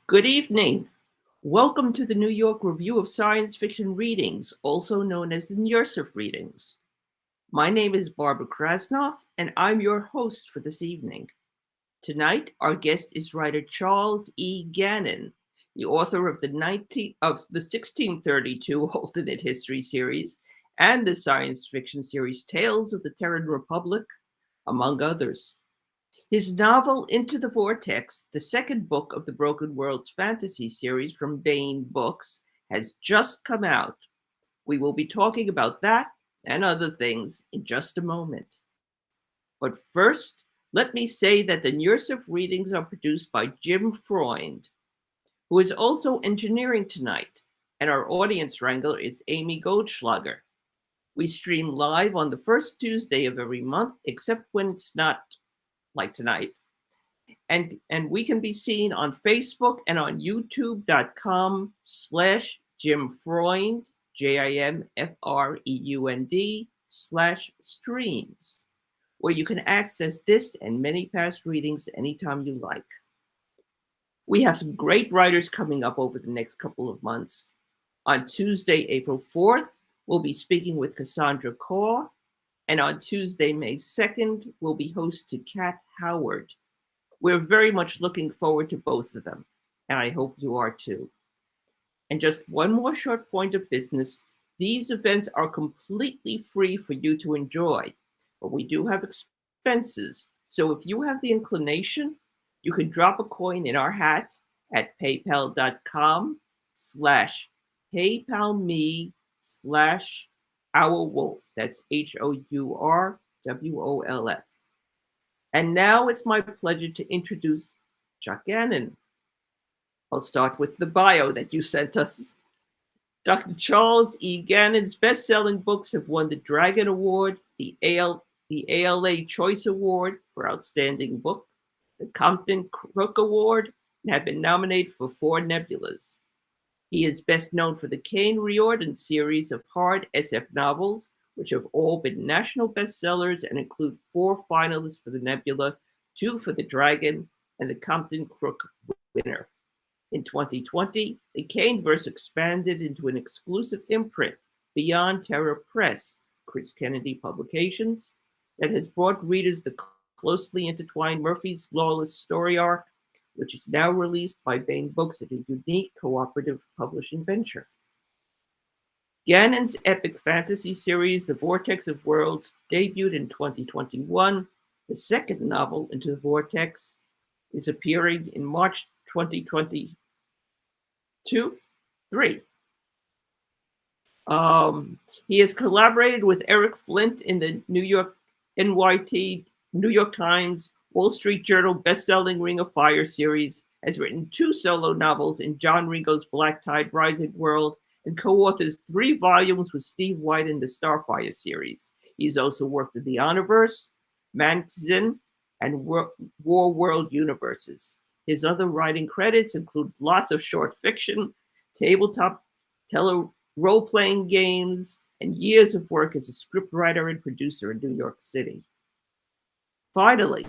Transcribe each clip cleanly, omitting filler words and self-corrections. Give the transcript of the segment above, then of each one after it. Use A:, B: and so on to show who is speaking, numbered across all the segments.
A: Good evening. Welcome to the New York Review of Science Fiction Readings, also known as the NYRSF Readings. My name is Barbara Krasnoff, and I'm your host for this evening. Tonight, our guest is writer Charles E. Gannon, the author of the 1632 alternate history series and the science fiction series Tales of the Terran Republic, among others. His novel Into the Vortex, the second book of the Broken Worlds fantasy series from Baen Books, has just come out. We will be talking about that and other things in just a moment. But first, let me say that the NYRSF readings are produced by Jim Freund, who is also engineering tonight, and our audience wrangler is Amy Goldschlager. We stream live on the first Tuesday of every month, except when it's not like tonight. And we can be seen on Facebook and on youtube.com/Jim Freund, JIMFREUND/streams, where you can access this and many past readings anytime you like. We have some great writers coming up over the next couple of months. On Tuesday, April 4th, we'll be speaking with Cassandra Kaur, and on Tuesday, May 2nd, we'll be host to Kat Howard. We're very much looking forward to both of them, and I hope you are too. And just one more short point of business. These events are completely free for you to enjoy, but we do have expenses. So if you have the inclination, you can drop a coin in our hat at paypal.com/PayPalMe/OurWolf. That's HOURWOLF. And now it's my pleasure to introduce Chuck Gannon. I'll start with the bio that you sent us. Dr. Charles E. Gannon's best-selling books have won the Dragon Award, the ALA Choice Award for Outstanding Book, the Compton Crook Award, and have been nominated for 4 Nebulas. He is best known for the Caine Riordan series of hard SF novels, which have all been national bestsellers and include 4 finalists for the Nebula, 2 for the Dragon, and the Compton Crook winner. In 2020, the Caineverse expanded into an exclusive imprint, Beyond Terror Press, Chris Kennedy Publications, that has brought readers the closely intertwined Murphy's Lawless story arc, which is now released by Baen Books at a unique cooperative publishing venture. Gannon's epic fantasy series, The Vortex of Worlds, debuted in 2021. The second novel, Into the Vortex, is appearing in March 2022-3. He has collaborated with Eric Flint in the New York Times, Wall Street Journal best-selling Ring of Fire series, has written 2 solo novels in John Ringo's Black Tide Rising world, and co-authors 3 volumes with Steve White in the Starfire series. He's also worked in the Honorverse, Magazine, and War World universes. His other writing credits include lots of short fiction, tabletop role-playing games, and years of work as a scriptwriter and producer in New York City. Finally,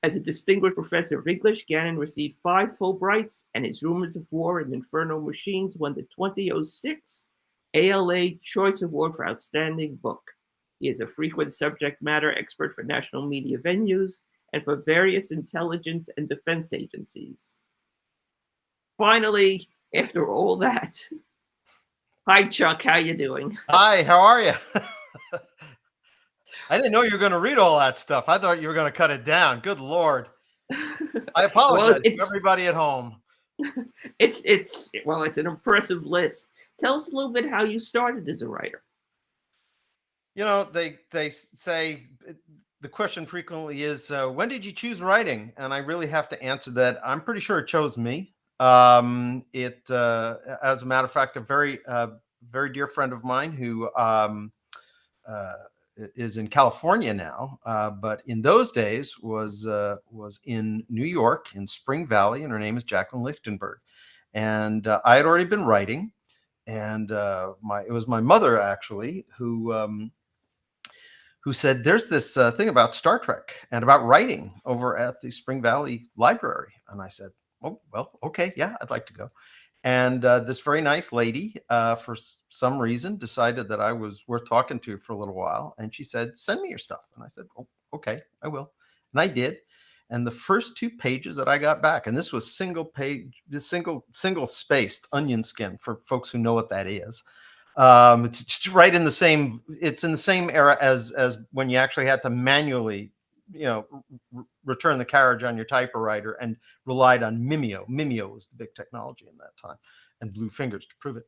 A: as a distinguished professor of English, Gannon received 5 Fulbrights, and his Rumors of War and Infernal Machines won the 2006 ALA Choice Award for Outstanding Book. He is a frequent subject matter expert for national media venues and for various intelligence and defense agencies. Finally, after all that, hi Chuck, how you doing?
B: Hi, how are you? I didn't know you were going to read all that stuff. I thought you were going to cut it down. Good Lord. I apologize to everybody at home.
A: It's an impressive list. Tell us a little bit how you started as a writer.
B: You know, they say the question frequently is, when did you choose writing? And I really have to answer that. I'm pretty sure it chose me. As a matter of fact, a very dear friend of mine who is in California now, but in those days was in New York in Spring Valley, and her name is Jacqueline Lichtenberg. And I had already been writing, and it was my mother actually who said, "There's this thing about Star Trek and about writing over at the Spring Valley Library." And I said, oh, well, okay, yeah, I'd like to go. And this very nice lady, for some reason, decided that I was worth talking to for a little while. And she said, send me your stuff. And I said, oh, okay, I will. And I did. And the first 2 pages that I got back, and this was single page, this single spaced onion skin for folks who know what that is. It's right in the same, it's in the same era as when you actually had to manually, return the carriage on your typewriter and relied on Mimeo. Mimeo was the big technology in that time, and blue fingers to prove it.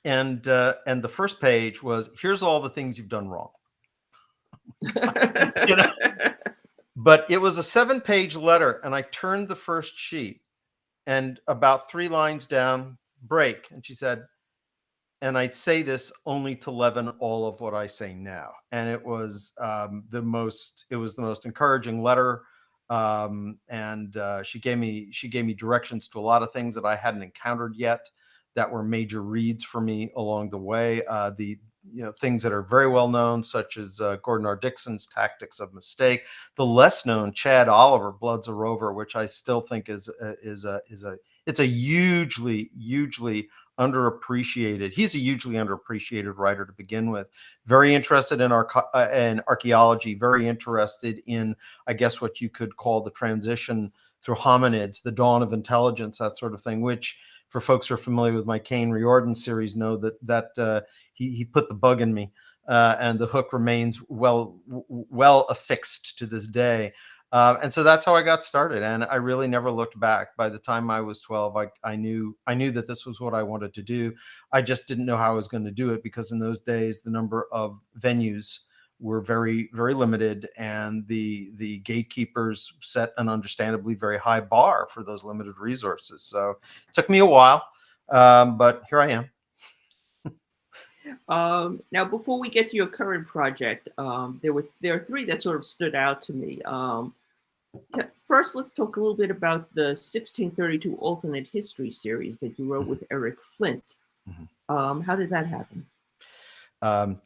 B: And the first page was, here's all the things you've done wrong. you know, but it was a 7-page letter, and I turned the first sheet, and about 3 lines down, break, and she said, and I'd say this only to leaven all of what I say now. And it was the most encouraging letter. And she gave me directions to a lot of things that I hadn't encountered yet that were major reads for me along the way. The things that are very well known, such as Gordon R. Dixon's Tactics of Mistake, the less known Chad Oliver, Blood's a Rover, which I still think is a hugely underappreciated. He's a hugely underappreciated writer to begin with. Very interested in archaeology, very interested in, I guess, what you could call the transition through hominids, the dawn of intelligence, that sort of thing, which for folks who are familiar with my Caine Riordan series know that he put the bug in me, and the hook remains well affixed to this day. And so that's how I got started, and I really never looked back. By the time I was 12, I knew that this was what I wanted to do. I just didn't know how I was going to do it, because in those days the number of venues were very, very limited, and the gatekeepers set an understandably very high bar for those limited resources. So it took me a while, but here I am.
A: Now, before we get to your current project, there are 3 that sort of stood out to me. First, let's talk a little bit about the 1632 alternate history series that you wrote with Eric Flint. How did that happen?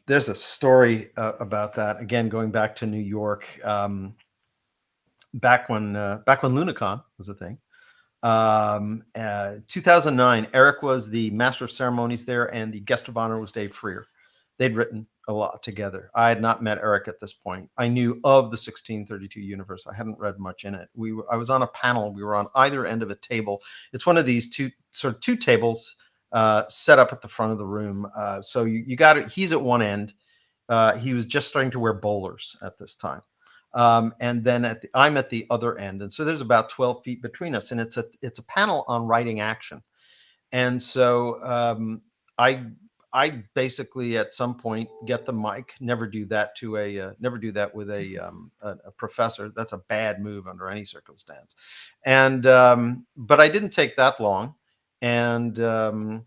B: There's a story about that. Again, going back to New York, back when Lunacon was a thing. 2009, Eric was the master of ceremonies there, and the guest of honor was Dave Freer. They'd written a lot together. I had not met Eric at this point. I knew of the 1632 universe. I hadn't read much in it. I was on a panel. We were on either end of a table. It's one of these two tables set up at the front of the room. So you got it. He's at one end. He was just starting to wear bowlers at this time. And then I'm at the other end. And so there's about 12 feet between us, and it's a panel on writing action. And so I basically at some point get the mic. Never do that with a professor. That's a bad move under any circumstance. And but I didn't take that long. And I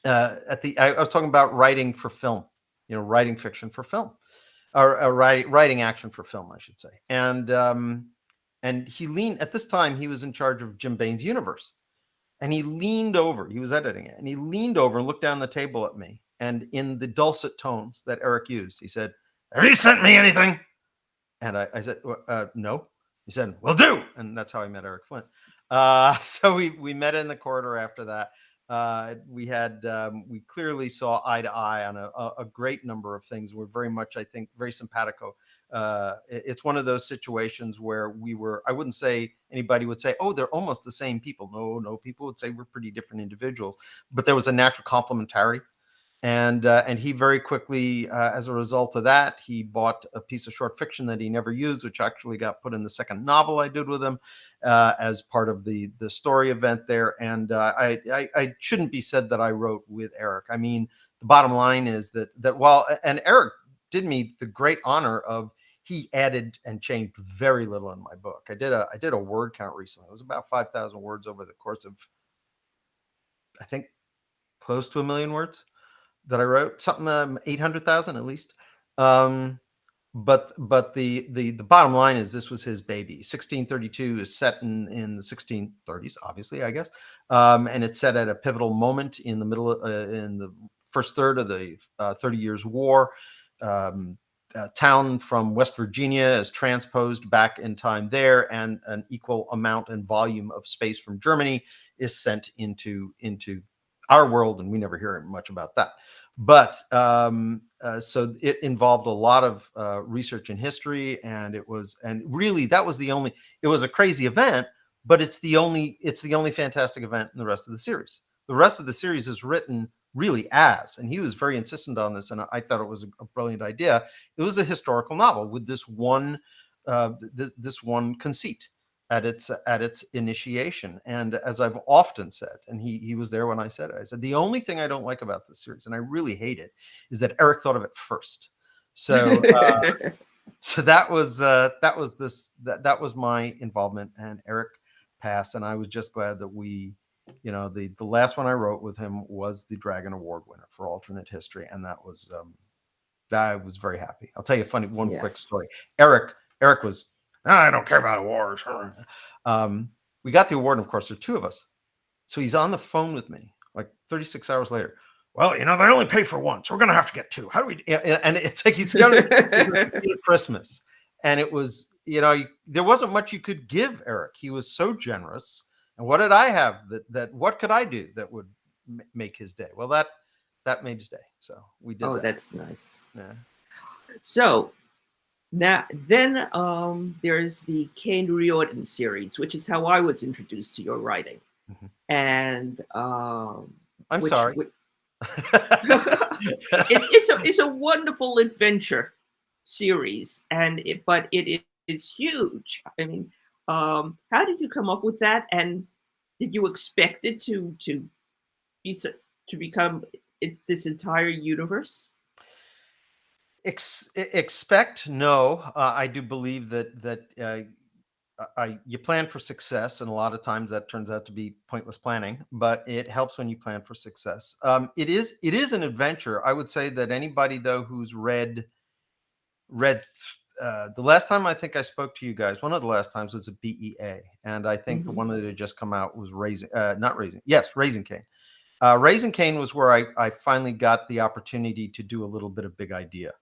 B: was talking about writing for film, writing fiction for film, or writing action for film, I should say. And he leaned, at this time he was in charge of Jim Bain's universe. And he leaned over, he was editing it, and he leaned over and looked down the table at me. And in the dulcet tones that Eric used, he said, "Have you sent me anything?" And I said, "No." He said, "Will do." And that's how I met Eric Flint. So we met in the corridor after that. We clearly saw eye to eye on a great number of things. We're very much, I think, very simpatico. It's one of those situations where I wouldn't say anybody would say, oh, they're almost the same people. No, people would say we're pretty different individuals, but there was a natural complementarity. And he very quickly, as a result of that, he bought a piece of short fiction that he never used, which actually got put in the second novel I did with him as part of the story event there. And I shouldn't be said that I wrote with Eric. I mean, the bottom line is that and Eric did me the great honor of, he added and changed very little in my book. I did a word count recently. It was about 5,000 words over the course of, I think, close to 1 million words that I wrote, something 800,000 at least. But the bottom line is, this was his baby. 1632 is set in the 1630s, obviously, I guess, and it's set at a pivotal moment in the middle in the first third of the 30 Years' War. town from West Virginia is transposed back in time there, and an equal amount and volume of space from Germany is sent into our world, and we never hear much about that. But so it involved a lot of research in history, and really that was the only. It was a crazy event, but it's the only fantastic event in the rest of the series. The rest of the series is written really and he was very insistent on this, and I thought it was a brilliant idea. It was a historical novel with this one conceit at its initiation. And as I've often said, and he was there when I said it, I said, the only thing I don't like about this series, and I really hate it, is that Eric thought of it first. So so that was my involvement, and Eric passed, and I was just glad that we, the last one I wrote with him was the Dragon Award winner for alternate history, and that was I was very happy. I'll tell you a one quick story. Eric was, I don't care about awards. We got the award, and of course there are two of us, so he's on the phone with me like 36 hours later. Well, they only pay for one, so we're gonna have to get two. How do we? And it's like he's going to Christmas, and it was, there wasn't much you could give Eric. He was so generous. And what did I have that what could I do that would make his day? Well, that made his day. So we did.
A: Oh, that's nice.
B: Yeah.
A: So then there's the Caine Riordan series, which is how I was introduced to your writing.
B: Mm-hmm.
A: And
B: I'm sorry.
A: It's a wonderful adventure series, but it is huge. I mean, how did you come up with that, and did you expect it to become this entire universe?
B: Expect no. I do believe that you plan for success, and a lot of times that turns out to be pointless planning, but it helps when you plan for success. It is an adventure. I would say that anybody though who's read the last time I think I spoke to you guys, one of the last times was a BEA, and I think the one that had just come out was Raising Caine. Raising Caine was where I finally got the opportunity to do a little bit of big idea.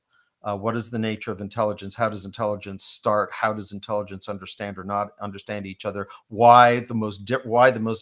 B: What is the nature of intelligence? How does intelligence start? How does intelligence understand or not understand each other? Why the most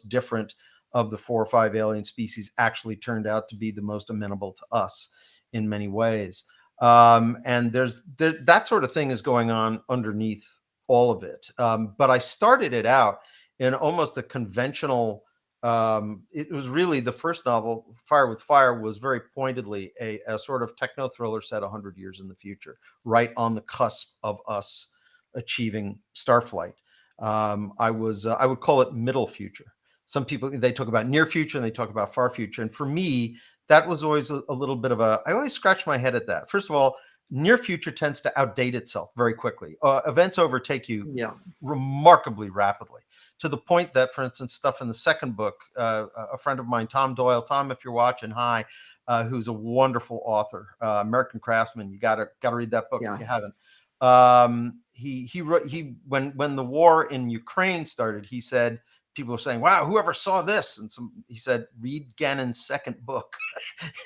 B: different of the 4 or 5 alien species actually turned out to be the most amenable to us in many ways? And that sort of thing is going on underneath all of it. But I started it out in almost a conventional. It was really the first novel, Fire with Fire, was very pointedly a sort of techno thriller set 100 years in the future, right on the cusp of us achieving starflight. I would call it middle future. Some people, they talk about near future and they talk about far future. And for me, that was always a little bit of I always scratch my head at that. First of all, near future tends to outdate itself very quickly. Events overtake you remarkably rapidly, to the point that, for instance, stuff in the second book, a friend of mine, Tom Doyle, Tom, if you're watching, hi, who's a wonderful author, American Craftsman. You gotta read that book if you haven't. He wrote, when the war in Ukraine started, he said, people are saying, wow, whoever saw this? And he said, read Gannon's second book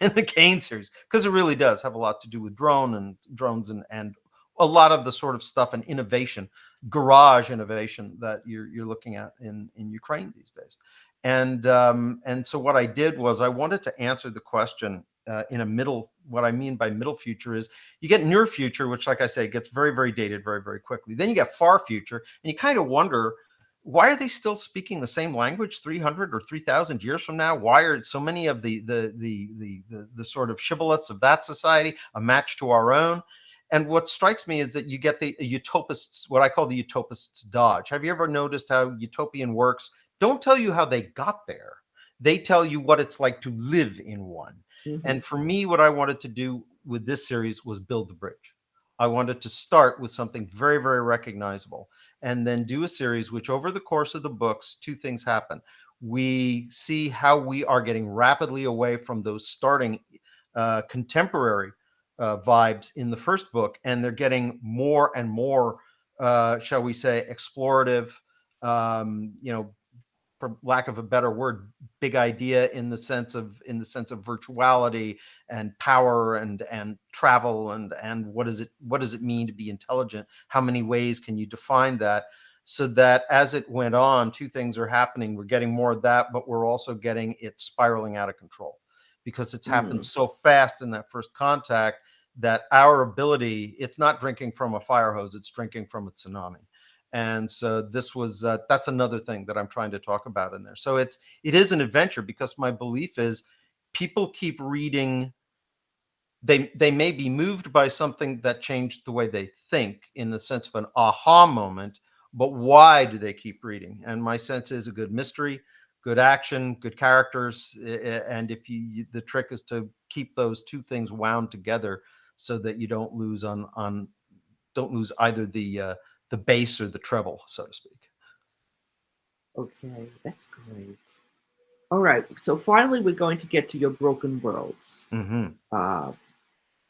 B: in the Caine series, because it really does have a lot to do with drones and a lot of the sort of stuff and innovation, garage innovation that you're looking at in Ukraine these days. And so what I did was I wanted to answer the question in a middle. What I mean by middle future is you get near future, which, like I say, gets very, very dated very, very quickly. Then you get far future, and you kind of wonder, why are they still speaking the same language 300 or 3,000 years from now? Why are so many of the sort of shibboleths of that society a match to our own? And what strikes me is that you get the utopists, what I call the utopists dodge. Have you ever noticed how utopian works don't tell you how they got there? They tell you what it's like to live in one. And for me, what I wanted to do with this series was build the bridge. I wanted to start with something very, very recognizable, and then do a series which, over the course of the books, two things happen. We see how we are getting rapidly away from those starting contemporary vibes in the first book, and they're getting more and more, shall we say, explorative, for lack of a better word, big idea in the sense of virtuality and power and travel and what does it mean to be intelligent? How many ways can you define that? So that as it went on, two things are happening. We're getting more of that, but we're also getting it spiraling out of control because it's happened so fast in that first contact that our ability, it's not drinking from a fire hose, it's drinking from a tsunami. And so this was that's another thing that I'm trying to talk about in there. So it is an adventure because my belief is people keep reading. They may be moved by something that changed the way they think in the sense of an aha moment, but why do they keep reading? And my sense is a good mystery, good action, good characters, and if the trick is to keep those two things wound together so that you don't lose don't lose either the bass or the treble, so to speak.
A: Okay, that's great. All right, so finally we're going to get to your Broken Worlds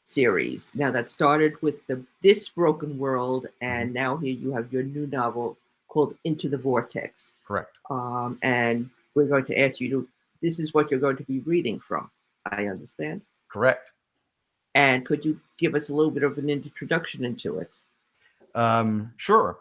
A: series. Now that started with this Broken World, and now here you have your new novel called Into the Vortex.
B: Correct.
A: And we're going to ask you to, this is what you're going to be reading from, I understand?
B: Correct.
A: And could you give us a little bit of an introduction into it?
B: Sure.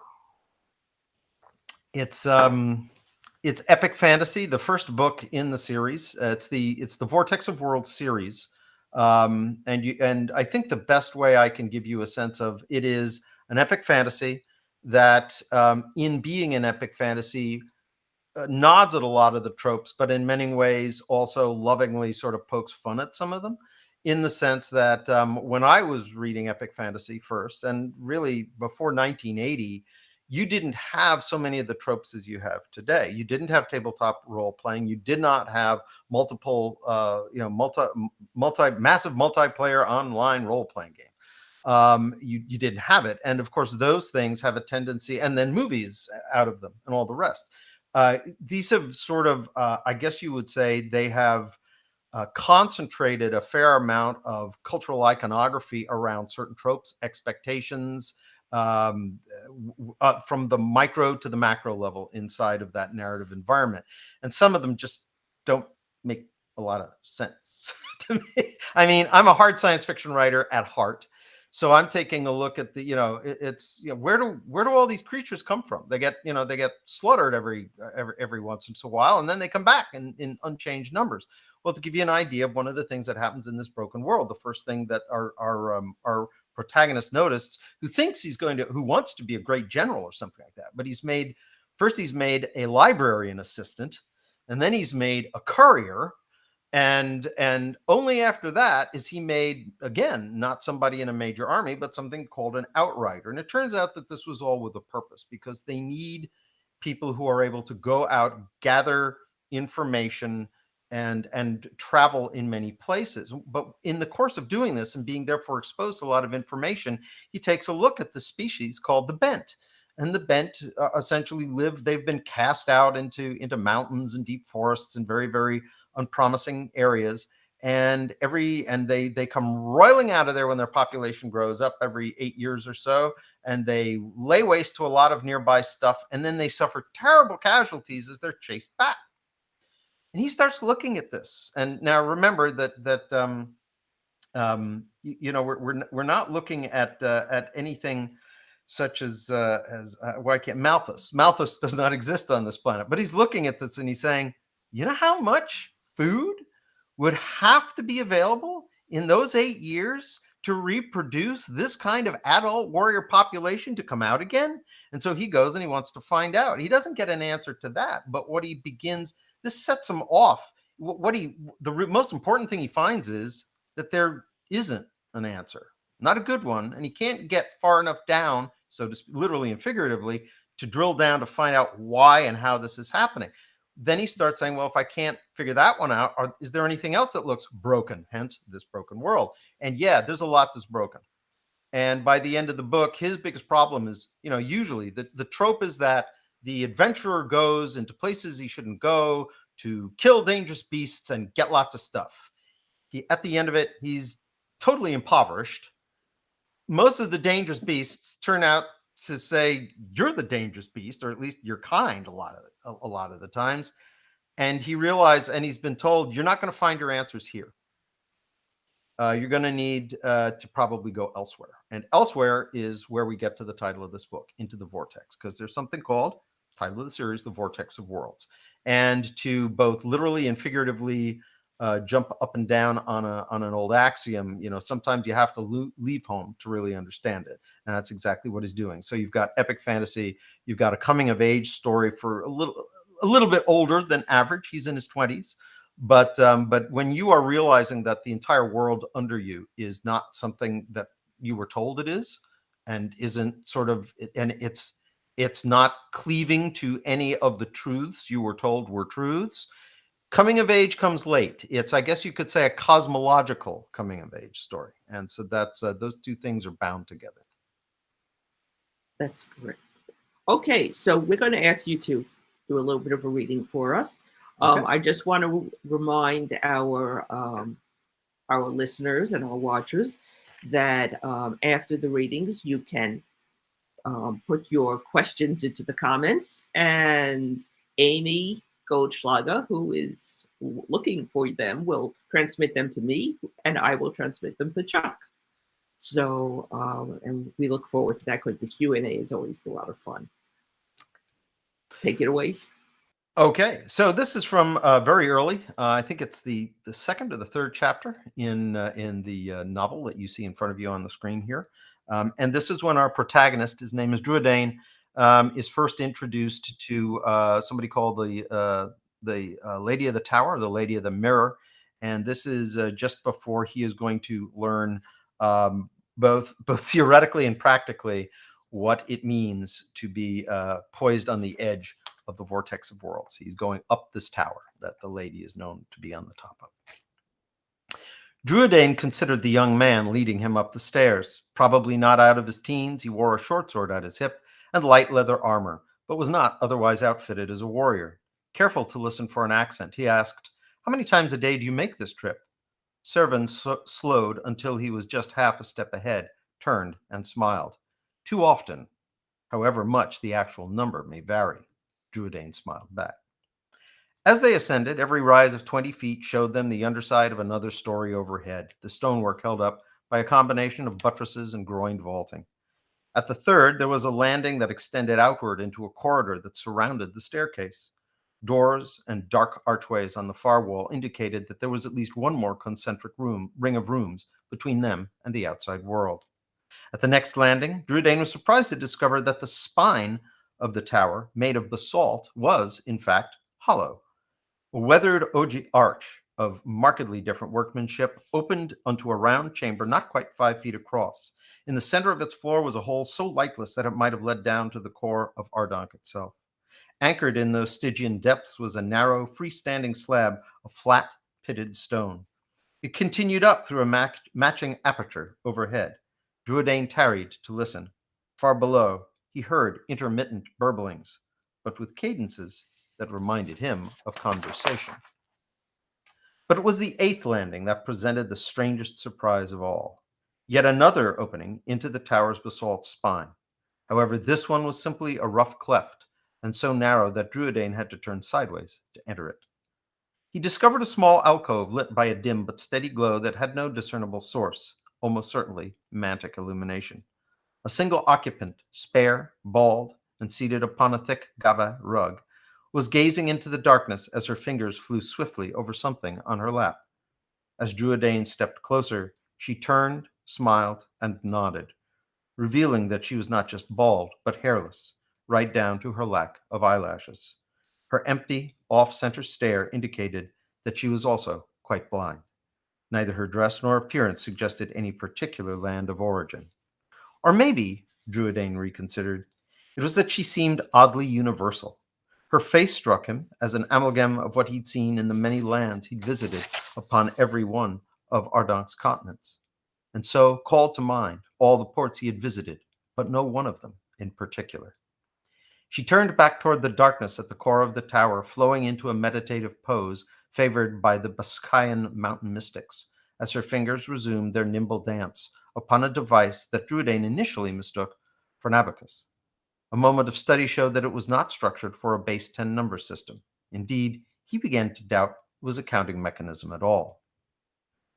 B: It's epic fantasy, the first book in the series. It's the Vortex of Worlds series. And I think the best way I can give you a sense of it is an epic fantasy that, in being an epic fantasy, nods at a lot of the tropes, but in many ways also lovingly sort of pokes fun at some of them, in the sense that when I was reading epic fantasy first, and really before 1980, you didn't have so many of the tropes as you have today. You didn't have tabletop role playing. You did not have multiple, massive multiplayer online role playing game. You didn't have it, and of course those things have a tendency, and then movies out of them, and all the rest. These have sort of, I guess you would say, they have concentrated a fair amount of cultural iconography around certain tropes, expectations, from the micro to the macro level inside of that narrative environment. And some of them just don't make a lot of sense to me. I mean, I'm a hard science fiction writer at heart. So I'm taking a look at where do all these creatures come from? They get slaughtered every once in a while, and then they come back in unchanged numbers. Well, to give you an idea of one of the things that happens in this broken world, the first thing that our protagonist noticed, who wants to be a great general or something like that, but he's made a librarian assistant, and then he's made a courier. And only after that is he made, again, not somebody in a major army, but something called an outrider. And it turns out that this was all with a purpose, because they need people who are able to go out, gather information, and travel in many places. But in the course of doing this and being therefore exposed to a lot of information, he takes a look at the species called the Bent. And the Bent essentially they've been cast out into mountains and deep forests and very, very unpromising areas, and they come roiling out of there when their population grows up every 8 years or so, and they lay waste to a lot of nearby stuff, and then they suffer terrible casualties as they're chased back. And he starts looking at this, and now remember that we're not looking at anything such as Malthus. Malthus does not exist on this planet, but he's looking at this and he's saying, you know how much food would have to be available in those 8 years to reproduce this kind of adult warrior population to come out again? And so he goes and he wants to find out. He doesn't get an answer to that, but this sets him off. The most important thing he finds is that there isn't an answer, not a good one, and he can't get far enough down, so to speak, literally and figuratively, to drill down to find out why and how this is happening. Then he starts saying, well, if I can't figure that one out, is there anything else that looks broken? Hence this broken world. And yeah, there's a lot that's broken. And by the end of the book, his biggest problem is, usually the trope is that the adventurer goes into places he shouldn't go to kill dangerous beasts and get lots of stuff. At the end of it, he's totally impoverished. Most of the dangerous beasts turn out to say you're the dangerous beast, or at least your kind a lot of the times. And he realized, and he's been told, you're not going to find your answers here. You're going to need to probably go elsewhere. And elsewhere is where we get to the title of this book, Into the Vortex, because there's something called, title of the series, The Vortex of Worlds. And to both literally and figuratively jump up and down on an old axiom, sometimes you have to leave home to really understand it. And that's exactly what he's doing. So you've got epic fantasy, you've got a coming of age story for a little bit older than average. He's in his 20s. But when you are realizing that the entire world under you is not something that you were told it is, and isn't sort of, and it's not cleaving to any of the truths you were told were truths, coming of age comes late. It's, I guess you could say, a cosmological coming of age story. And so that's those two things are bound together.
A: That's great. Okay, so we're going to ask you to do a little bit of a reading for us.
B: Okay.
A: I just want to remind our listeners and our watchers that after the readings, you can put your questions into the comments, and Amy Goldschlager, who is looking for them, will transmit them to me, and I will transmit them to Chuck. So, and we look forward to that because the Q&A is always a lot of fun. Take it away.
B: Okay, so this is from very early. I think it's the second or the third chapter in the novel that you see in front of you on the screen here. And this is when our protagonist, his name is Druidane, is first introduced to somebody called the Lady of the Tower, the Lady of the Mirror. And this is just before he is going to learn both theoretically and practically what it means to be poised on the edge of the Vortex of Worlds. He's going up this tower that the lady is known to be on the top of. Druidane considered the young man leading him up the stairs. Probably not out of his teens, he wore a short sword at his hip and light leather armor, but was not otherwise outfitted as a warrior. Careful to listen for an accent, he asked, "How many times a day do you make this trip?" Servan slowed until he was just half a step ahead, turned, and smiled. "Too often, however much the actual number may vary." Druidane smiled back. As they ascended, every rise of 20 feet showed them the underside of another story overhead, the stonework held up by a combination of buttresses and groined vaulting. At the third, there was a landing that extended outward into a corridor that surrounded the staircase. Doors and dark archways on the far wall indicated that there was at least one more concentric ring of rooms between them and the outside world. At the next landing, Druidane was surprised to discover that the spine of the tower, made of basalt, was, in fact, hollow. A weathered arch of markedly different workmanship opened onto a round chamber not quite 5 feet across. In the center of its floor was a hole so lightless that it might have led down to the core of Ardonk itself. Anchored in those Stygian depths was a narrow, freestanding slab of flat, pitted stone. It continued up through a matching aperture overhead. Druidane tarried to listen. Far below, he heard intermittent burblings, but with cadences that reminded him of conversation. But it was the eighth landing that presented the strangest surprise of all. Yet another opening into the tower's basalt spine. However, this one was simply a rough cleft, and so narrow that Druidane had to turn sideways to enter it. He discovered a small alcove lit by a dim but steady glow that had no discernible source, almost certainly mantic illumination. A single occupant, spare, bald, and seated upon a thick gaba rug, was gazing into the darkness as her fingers flew swiftly over something on her lap. As Druidane stepped closer, she turned, smiled, and nodded, revealing that she was not just bald, but hairless, right down to her lack of eyelashes. Her empty, off-center stare indicated that she was also quite blind. Neither her dress nor appearance suggested any particular land of origin. Or maybe, Druidane reconsidered, it was that she seemed oddly universal. Her face struck him as an amalgam of what he'd seen in the many lands he'd visited upon every one of Ardonk's continents, and so called to mind all the ports he had visited, but no one of them in particular. She turned back toward the darkness at the core of the tower, flowing into a meditative pose favored by the Biscayan mountain mystics, as her fingers resumed their nimble dance upon a device that Druidane initially mistook for an abacus. A moment of study showed that it was not structured for a base 10 number system. Indeed, he began to doubt it was a counting mechanism at all.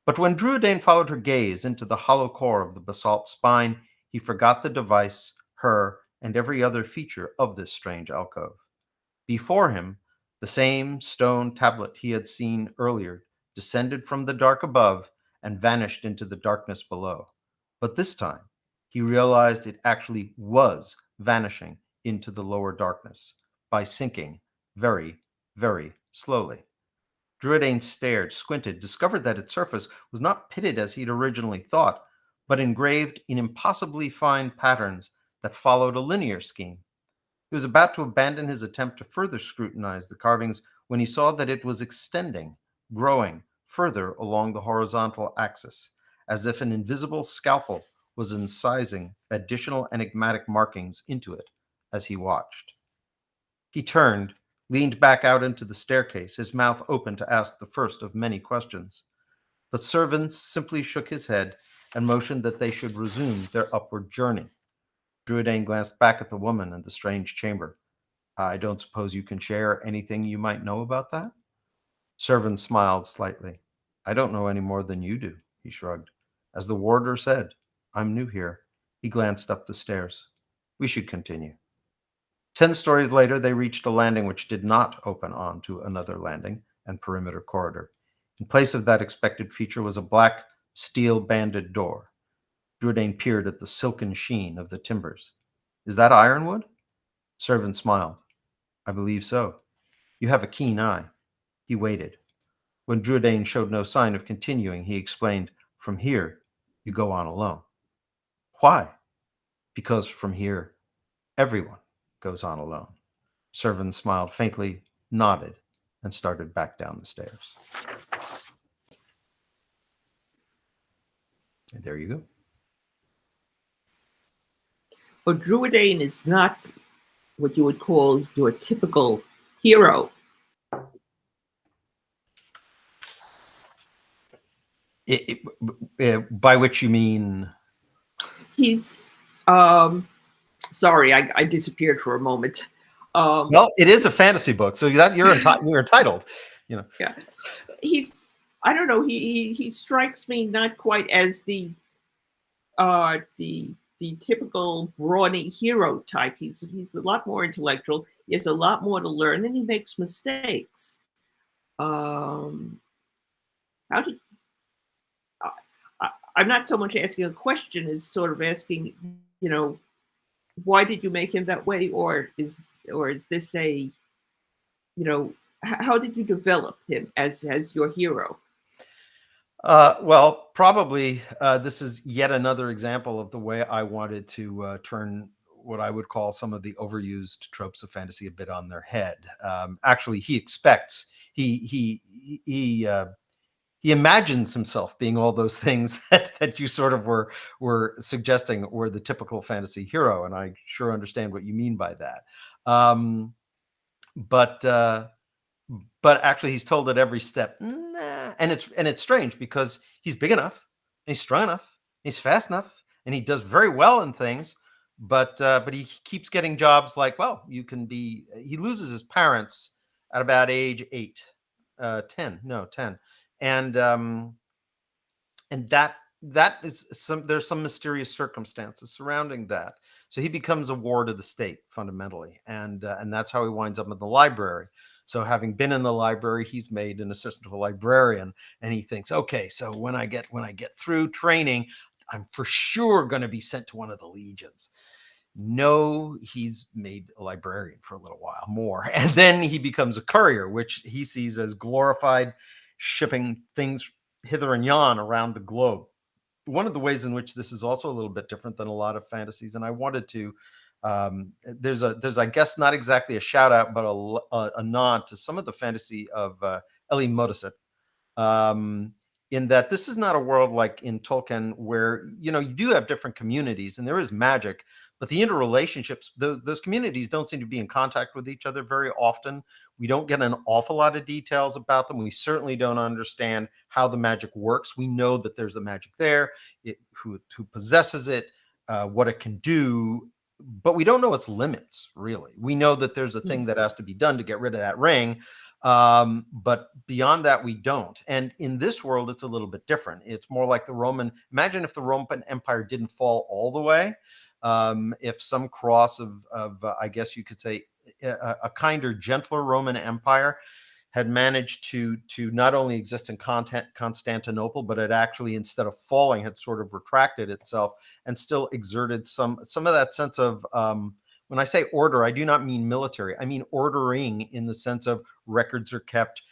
B: But when Druidane followed her gaze into the hollow core of the basalt spine, he forgot the device, her, and every other feature of this strange alcove. Before him, the same stone tablet he had seen earlier descended from the dark above and vanished into the darkness below. But this time, he realized it actually was vanishing into the lower darkness by sinking very, very slowly. Druidane stared, squinted, discovered that its surface was not pitted as he'd originally thought, but engraved in impossibly fine patterns that followed a linear scheme. He was about to abandon his attempt to further scrutinize the carvings when he saw that it was extending, growing further along the horizontal axis, as if an invisible scalpel was incising additional enigmatic markings into it as he watched. He turned, leaned back out into the staircase, his mouth open to ask the first of many questions. But Servants simply shook his head and motioned that they should resume their upward journey. Druidane glanced back at the woman and the strange chamber. I don't suppose you can share anything you might know about that? Servant smiled slightly. I don't know any more than you do, he shrugged. As the warder said, I'm new here. He glanced up the stairs. We should continue. 10 stories later, they reached a landing which did not open onto another landing and perimeter corridor. In place of that expected feature was a black, steel-banded door. Druidane peered at the silken sheen of the timbers. Is that ironwood? Servant smiled. I believe so. You have a keen eye. He waited. When Druidane showed no sign of continuing, he explained, From here, you go on alone. Why? Because from here, everyone goes on alone. Servant smiled faintly, nodded, and started back down the stairs. And there you go.
A: Well, Druidane is not what you would call your typical hero.
B: By which you mean?
A: He's, sorry, I disappeared for a moment.
B: Well, it is a fantasy book, so that you're entitled. You know.
A: Yeah, I don't know. He strikes me not quite as the typical brawny hero type. He's a lot more intellectual. He has a lot more to learn, and he makes mistakes. I'm not so much asking a question as sort of asking, why did you make him that way, or is this a, how did you develop him as your hero?
B: Well, probably this is yet another example of the way I wanted to turn what I would call some of the overused tropes of fantasy a bit on their head. Actually, he imagines himself being all those things that you sort of were suggesting were the typical fantasy hero, and I sure understand what you mean by that. But actually, he's told at every step, nah. And it's strange because he's big enough, and he's strong enough, and he's fast enough, and he does very well in things. But he keeps getting jobs like, well, you can be. He loses his parents at about age 10, and that is there's some mysterious circumstances surrounding that. So he becomes a ward of the state fundamentally, and that's how he winds up in the library. So having been in the library, he's made an assistant to a librarian, and he thinks, okay, so when I get through training, I'm for sure going to be sent to one of the legions. No, he's made a librarian for a little while more, and then he becomes a courier, which he sees as glorified shipping things hither and yon around the globe. One of the ways in which this is also a little bit different than a lot of fantasies, and I wanted to there's I guess not exactly a shout out, but a nod to some of the fantasy of Elie Modesitt, in that this is not a world like in Tolkien where you do have different communities and there is magic, but the interrelationships, those communities don't seem to be in contact with each other very often. We don't get an awful lot of details about them. We certainly don't understand how the magic works. We know that there's a magic there, who possesses it, what it can do. but we don't know its limits, really. We know that there's a thing that has to be done to get rid of that ring. But beyond that, we don't. And in this world, it's a little bit different. It's more like the Roman. Imagine if the Roman Empire didn't fall all the way. If some cross of I guess you could say, a kinder, gentler Roman Empire had managed to not only exist in Constantinople, but it actually, instead of falling, had sort of retracted itself and still exerted some of that sense of, when I say order, I do not mean military. I mean ordering, in the sense of records are kept,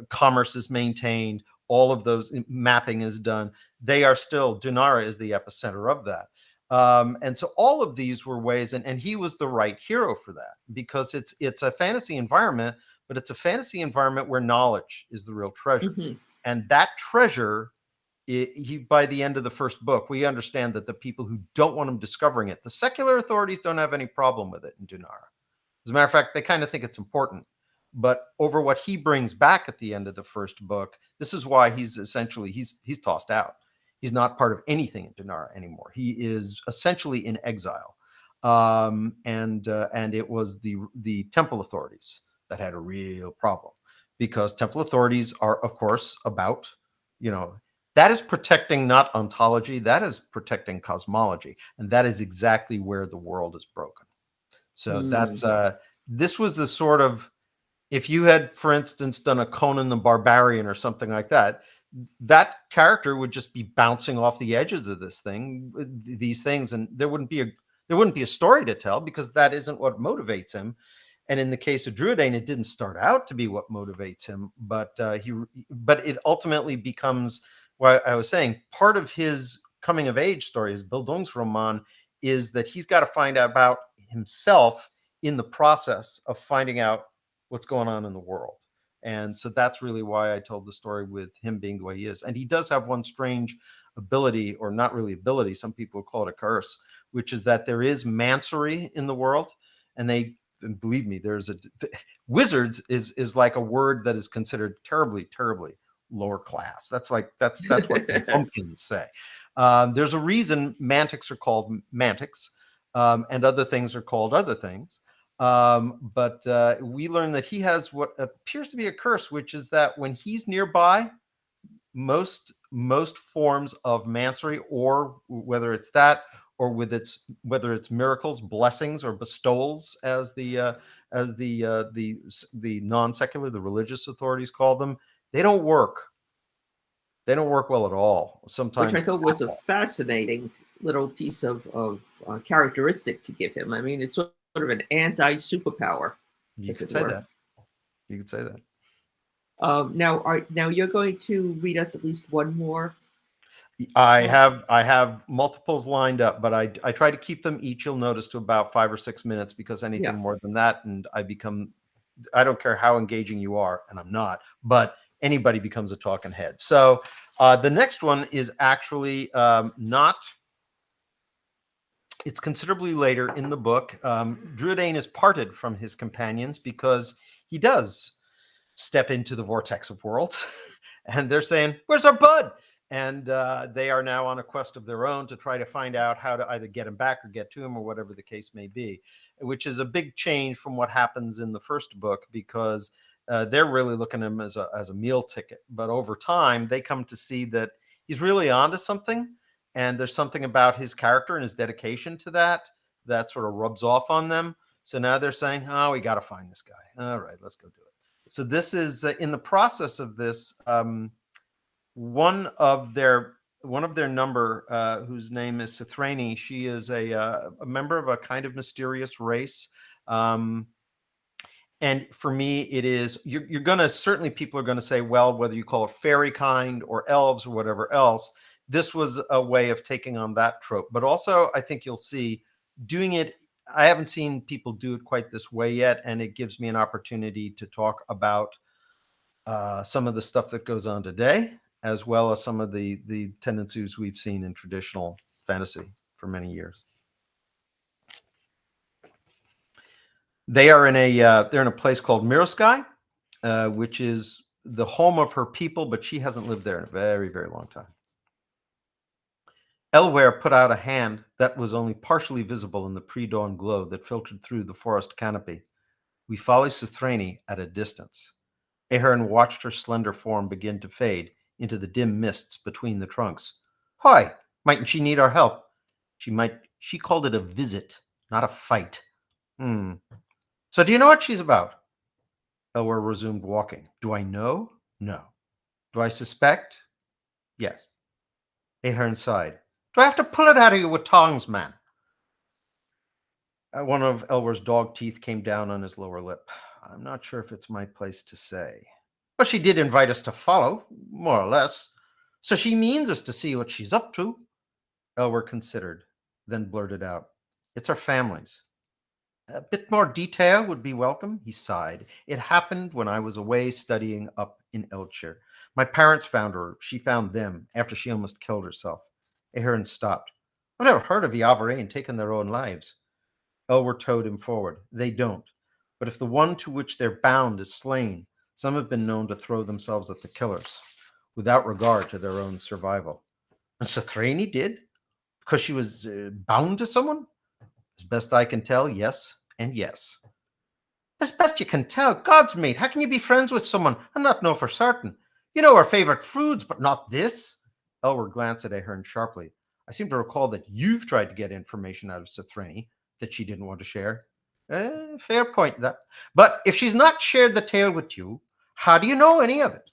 B: commerce is maintained, all of those, mapping is done. They are still, Dunara is the epicenter of that. And so all of these were ways, and he was the right hero for that, because it's a fantasy environment, but it's a fantasy environment where knowledge is the real treasure. And that treasure, by the end of the first book, we understand that the people who don't want him discovering it, the secular authorities, don't have any problem with it in Dunara. As a matter of fact, they kind of think it's important. But over what he brings back at the end of the first book, this is why he's essentially, he's tossed out. He's not part of anything in Dunara anymore. He is essentially in exile. And it was the temple authorities that had a real problem, because temple authorities are, of course, about, that is protecting not ontology, that is protecting cosmology. And that is exactly where the world is broken. So that's, this was the sort of, if you had, for instance, done a Conan the Barbarian or something like that, that character would just be bouncing off the edges of these things, and there wouldn't be a story to tell, because that isn't what motivates him. And in the case of Druidane, it didn't start out to be what motivates him, but it ultimately becomes, what I was saying, part of his coming of age story, his Bildungsroman, is that he's got to find out about himself in the process of finding out what's going on in the world. And so that's really why I told the story with him being the way he is. And he does have one strange ability, or not really ability, some people would call it a curse, which is that there is mansory in the world. And believe me, wizards is like a word that is considered terribly, terribly lower class. That's what pumpkins say. There's a reason mantics are called mantics, and other things are called other things. But we learn that he has what appears to be a curse, which is that when he's nearby, most forms of mansory, or whether it's that, or whether it's miracles, blessings, or bestowals, as the non-secular, the religious authorities call them, they don't work. They don't work well at all. Sometimes,
A: which I thought was a fascinating little piece of characteristic to give him. I mean, it's sort of an anti-superpower.
B: You could say that. You could say that.
A: Now you're going to read us at least one more.
B: I have multiples lined up, but I try to keep them each, you'll notice, to about 5 or 6 minutes, because anything more than that, and I don't care how engaging you are, and I'm not, but anybody becomes a talking head. So the next one is actually it's considerably later in the book. Druidane is parted from his companions because he does step into the Vortex of Worlds, and they're saying, "Where's our bud?" And they are now on a quest of their own to try to find out how to either get him back or get to him, or whatever the case may be, which is a big change from what happens in the first book, because they're really looking at him as a meal ticket. But over time, they come to see that he's really onto something, and there's something about his character and his dedication to that sort of rubs off on them. So now they're saying, "Oh, we got to find this guy. All right, let's go do it." So this is in the process of this. One of their number, whose name is Sithrani, she is a member of a kind of mysterious race. And for me, it is, you're going to, certainly people are going to say, well, whether you call it fairy kind or elves or whatever else, this was a way of taking on that trope. But also, I think you'll see doing it, I haven't seen people do it quite this way yet, and it gives me an opportunity to talk about some of the stuff that goes on today, as well as some of the tendencies we've seen in traditional fantasy for many years. They are they're in a place called Mirosky, which is the home of her people, but she hasn't lived there in a very, very long time. Elware put out a hand that was only partially visible in the pre-dawn glow that filtered through the forest canopy. We follow Cithrani at a distance. Ahern watched her slender form begin to fade into the dim mists between the trunks. Why? Mightn't she need our help? She called it a visit, not a fight. So do you know what she's about? Elware resumed walking. Do I know? No. Do I suspect? Yes. Ahern sighed. Do I have to pull it out of you with tongs, man? One of Elware's dog teeth came down on his lower lip. I'm not sure if it's my place to say. But she did invite us to follow, more or less. So she means us to see what she's up to. Elware considered, then blurted out, It's our families. A bit more detail would be welcome, he sighed. It happened when I was away studying up in Eltshire. My parents found her. She found them after she almost killed herself. Ahern stopped. I've never heard of the Avarain taking their own lives. Elware towed him forward. They don't. But if the one to which they're bound is slain, some have been known to throw themselves at the killers, without regard to their own survival. And Cithrani did? Because she was bound to someone? As best I can tell, yes and yes. As best you can tell? God's mate, how can you be friends with someone and not know for certain? You know her favorite foods, but not this? Elware glanced at Ahern sharply. I seem to recall that you've tried to get information out of Cithrani that she didn't want to share. Fair point, that. But if she's not shared the tale with you, how do you know any of it?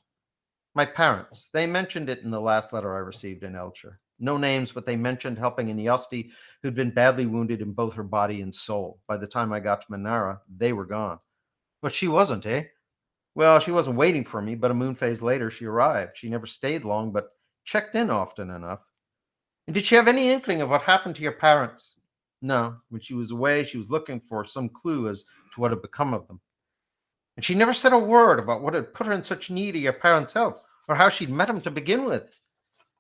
B: My parents. They mentioned it in the last letter I received in Elcher. No names, but they mentioned helping an Yosti who'd been badly wounded in both her body and soul. By the time I got to Manara, they were gone. But she wasn't, eh? Well, she wasn't waiting for me, but a moon phase later she arrived. She never stayed long, but checked in often enough. And did she have any inkling of what happened to your parents? No. When she was away, she was looking for some clue as to what had become of them. And she never said a word about what had put her in such need of your parents' help, or how she'd met him to begin with.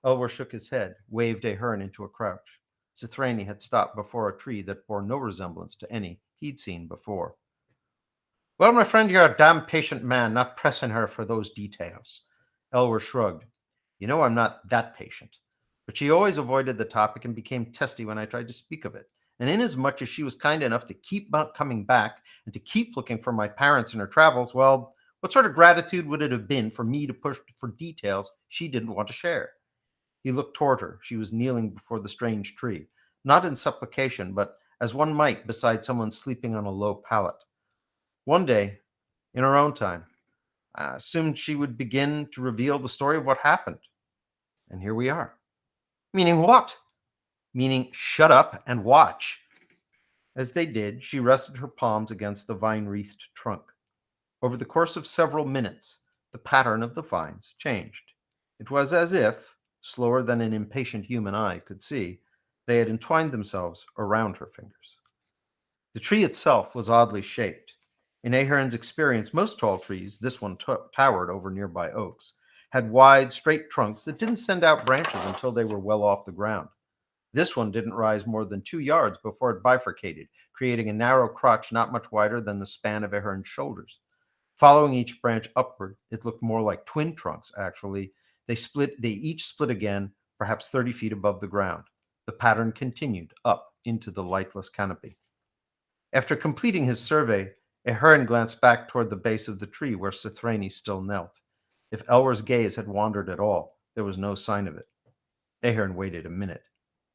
B: Elware shook his head, waved Ahern into a crouch. Cithrani had stopped before a tree that bore no resemblance to any he'd seen before. Well, my friend, you're a damn patient man, not pressing her for those details. Elware shrugged. You know I'm not that patient. But she always avoided the topic and became testy when I tried to speak of it. And inasmuch as she was kind enough to keep coming back and to keep looking for my parents in her travels, well, what sort of gratitude would it have been for me to push for details she didn't want to share? He looked toward her. She was kneeling before the strange tree, not in supplication, but as one might beside someone sleeping on a low pallet. One day, in her own time, I assumed she would begin to reveal the story of what happened. And here we are. Meaning what? Meaning shut up and watch. As they did, she rested her palms against the vine-wreathed trunk. Over the course of several minutes, the pattern of the vines changed. It was as if, slower than an impatient human eye could see, they had entwined themselves around her fingers. The tree itself was oddly shaped. In Ahern's experience, most tall trees, this one towered over nearby oaks, had wide, straight trunks that didn't send out branches until they were well off the ground. This one didn't rise more than 2 yards before it bifurcated, creating a narrow crotch not much wider than the span of Ahern's shoulders. Following each branch upward, it looked more like twin trunks, actually. They each split again, perhaps 30 feet above the ground. The pattern continued up into the lightless canopy. After completing his survey, Ahern glanced back toward the base of the tree where Cithrani still knelt. If Elware's gaze had wandered at all, there was no sign of it. Ahern waited a minute.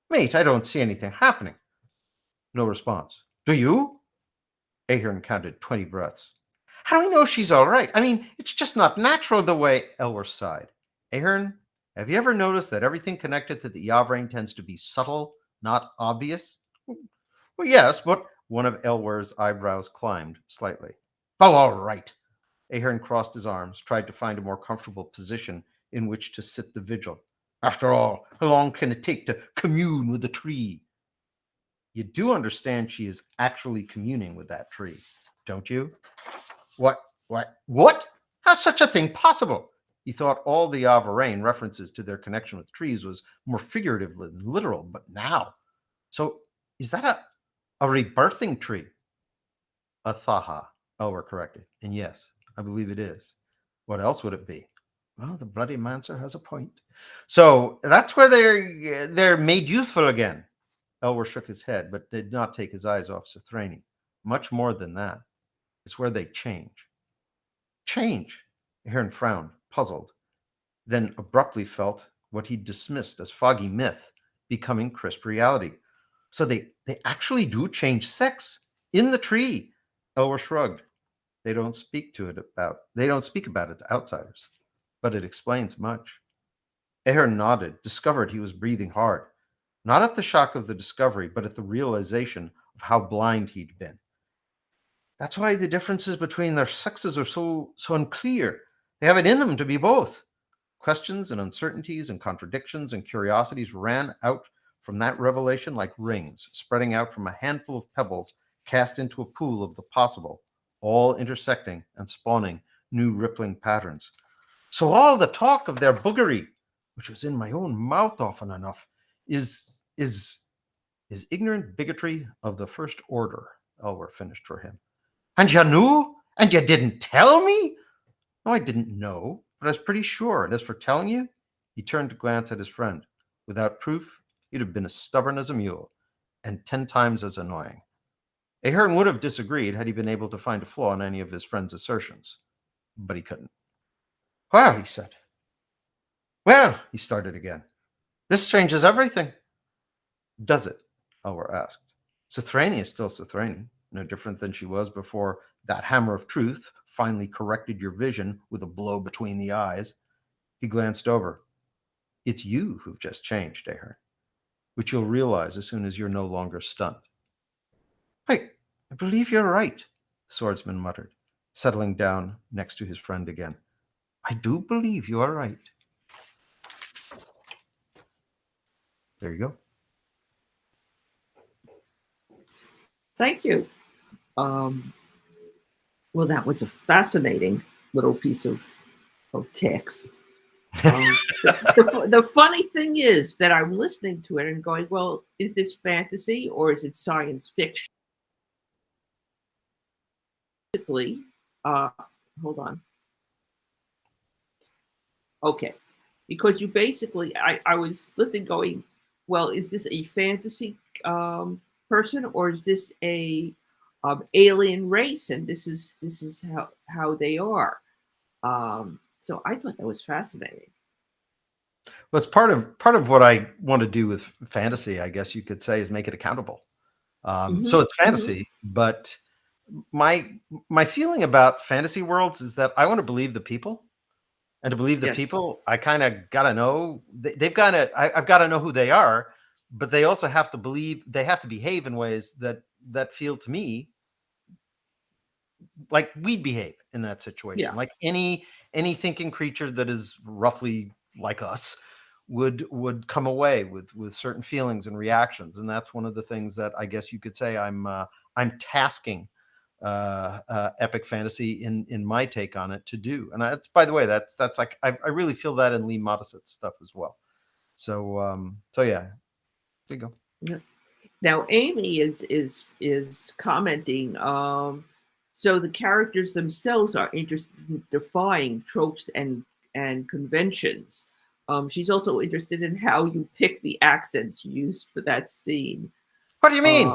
B: Mate, I don't see anything happening. No response. Do you? Ahern counted 20 breaths. How do I know she's all right? I mean, it's just not natural the way... Elware sighed. Ahern, have you ever noticed that everything connected to the Yavrain tends to be subtle, not obvious? Well, yes, but one of Elware's eyebrows climbed slightly. Oh, all right. Ahern crossed his arms, tried to find a more comfortable position in which to sit the vigil. After all, how long can it take to commune with a tree? You do understand she is actually communing with that tree, don't you? What? How's such a thing possible? He thought all the Avarain references to their connection with trees was more figurative than literal, but now. So, is that a rebirthing tree? A Thaha, Elware corrected. And yes, I believe it is. What else would it be? Well, the bloody Manser has a point. So that's where they're made youthful again. Elwer shook his head, but did not take his eyes off Sothrani. Much more than that. It's where they change. Change? Ahern frowned, puzzled, then abruptly felt what he dismissed as foggy myth becoming crisp reality. So they actually do change sex in the tree. Elwer shrugged. They don't speak about it to outsiders, but it explains much. Ahern nodded, discovered he was breathing hard, not at the shock of the discovery, but at the realization of how blind he'd been. That's why the differences between their sexes are so unclear. They have it in them to be both. Questions and uncertainties and contradictions and curiosities ran out from that revelation like rings, spreading out from a handful of pebbles cast into a pool of the possible, all intersecting and spawning new rippling patterns. So all the talk of their boogery, which was in my own mouth often enough, is ignorant bigotry of the first order, Elwer finished for him. And you knew? And you didn't tell me? No, I didn't know, but I was pretty sure. And as for telling you, he turned to glance at his friend. Without proof, he'd have been as stubborn as a mule, and 10 times as annoying. Ahern would have disagreed had he been able to find a flaw in any of his friend's assertions, but he couldn't. Well, he said. Well, he started again. This changes everything. Does it? Elwer asked. Sothrani is still Sothrani, no different than she was before that hammer of truth finally corrected your vision with a blow between the eyes. He glanced over. It's you who've just changed, Ahern, which you'll realize as soon as you're no longer stunned. I believe you're right, the swordsman muttered, settling down next to his friend again. I do believe you are right. There you go.
A: Thank you. Well, that was a fascinating little piece of text. The funny thing is that I'm listening to it and going, well, is this fantasy or is it science fiction? Hold on. Okay. Because you basically, I was listening going, well, is this a fantasy person or is this a alien race? And this is how they are. So I thought that was fascinating.
B: Well, it's part of what I want to do with fantasy, I guess you could say, is make it accountable. So it's fantasy, but my feeling about fantasy worlds is that I want to believe the people, and to believe the people, I kind of got to know I've got to know who they are, but they also have to believe, they have to behave in ways that feel to me like we'd behave in that situation. Like any thinking creature that is roughly like us would come away with certain feelings and reactions. And that's one of the things that I guess you could say I'm tasking epic fantasy in my take on it to do. And that's, by the way, that's like I really feel that in Lee Modest's stuff as well. So yeah, there you go.
A: Yeah. Now Amy is commenting. So the characters themselves are interested in defying tropes and conventions. She's also interested in how you pick the accents used for that scene.
B: What do you mean?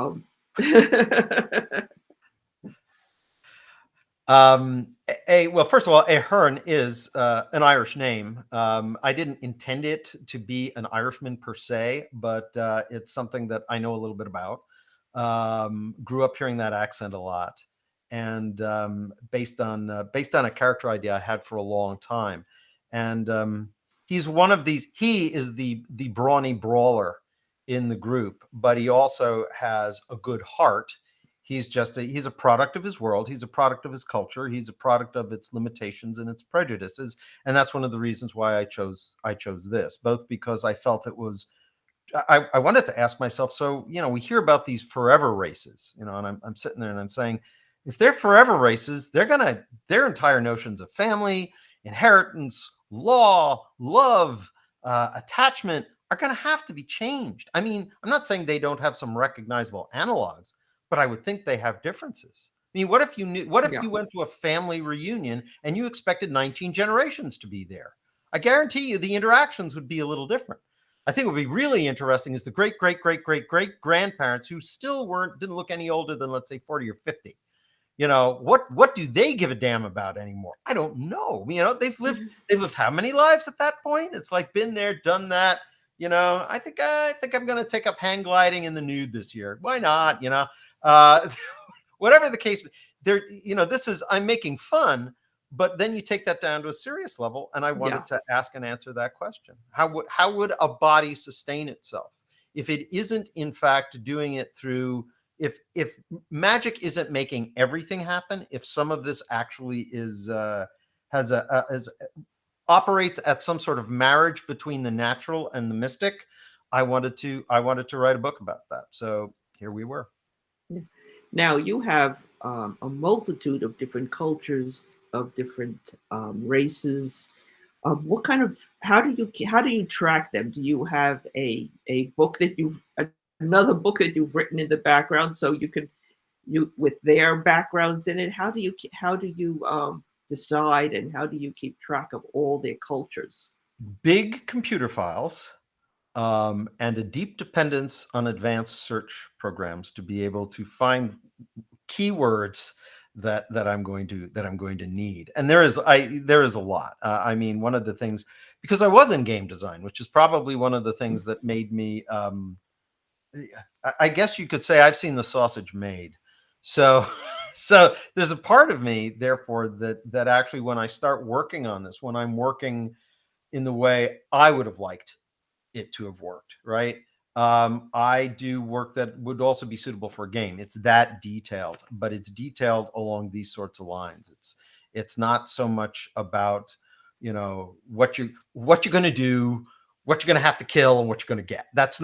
B: Well, first of all, Ahern is an Irish name. I didn't intend it to be an Irishman per se, but it's something that I know a little bit about. Grew up hearing that accent a lot, and based on a character idea I had for a long time. And he's one of these. He is the brawny brawler in the group, but he also has a good heart. He's a product of his world. He's a product of his culture. He's a product of its limitations and its prejudices. And that's one of the reasons why I chose this, both because I felt it was, I wanted to ask myself, so, we hear about these forever races, and I'm sitting there and I'm saying, if they're forever races, their entire notions of family, inheritance, law, love, attachment are going to have to be changed. I mean, I'm not saying they don't have some recognizable analogs, but I would think they have differences. I mean, what if you went to a family reunion and you expected 19 generations to be there? I guarantee you the interactions would be a little different. I think what would be really interesting is the great grandparents who still didn't look any older than, let's say, 40 or 50. What do they give a damn about anymore? I don't know. They've lived how many lives at that point? It's like been there, done that. I think I'm going to take up hang gliding in the nude this year. Why not? Whatever the case, I'm making fun, but then you take that down to a serious level. And I wanted to ask and answer that question. How would a body sustain itself if it isn't, in fact, doing it through, if magic isn't making everything happen, if some of this actually is, operates at some sort of marriage between the natural and the mystic, I wanted to write a book about that. So here we were.
A: Now you have a multitude of different cultures, of different races. How do you track them? Do you have a book that another book that you've written in the background, so you with their backgrounds in it? How do you decide, and how do you keep track of all their cultures?
B: Big computer files. And a deep dependence on advanced search programs to be able to find keywords that I'm going to need. And there is a lot. One of the things, because I was in game design, which is probably one of the things that made me, I guess you could say I've seen the sausage made. So there's a part of me, therefore, that actually, when I start working on this, when I'm working in the way I would have liked it to have worked, right? I do work that would also be suitable for a game. It's that detailed, but it's detailed along these sorts of lines. It's not so much about, what you're going to do, what you're going to have to kill, and what you're going to get. That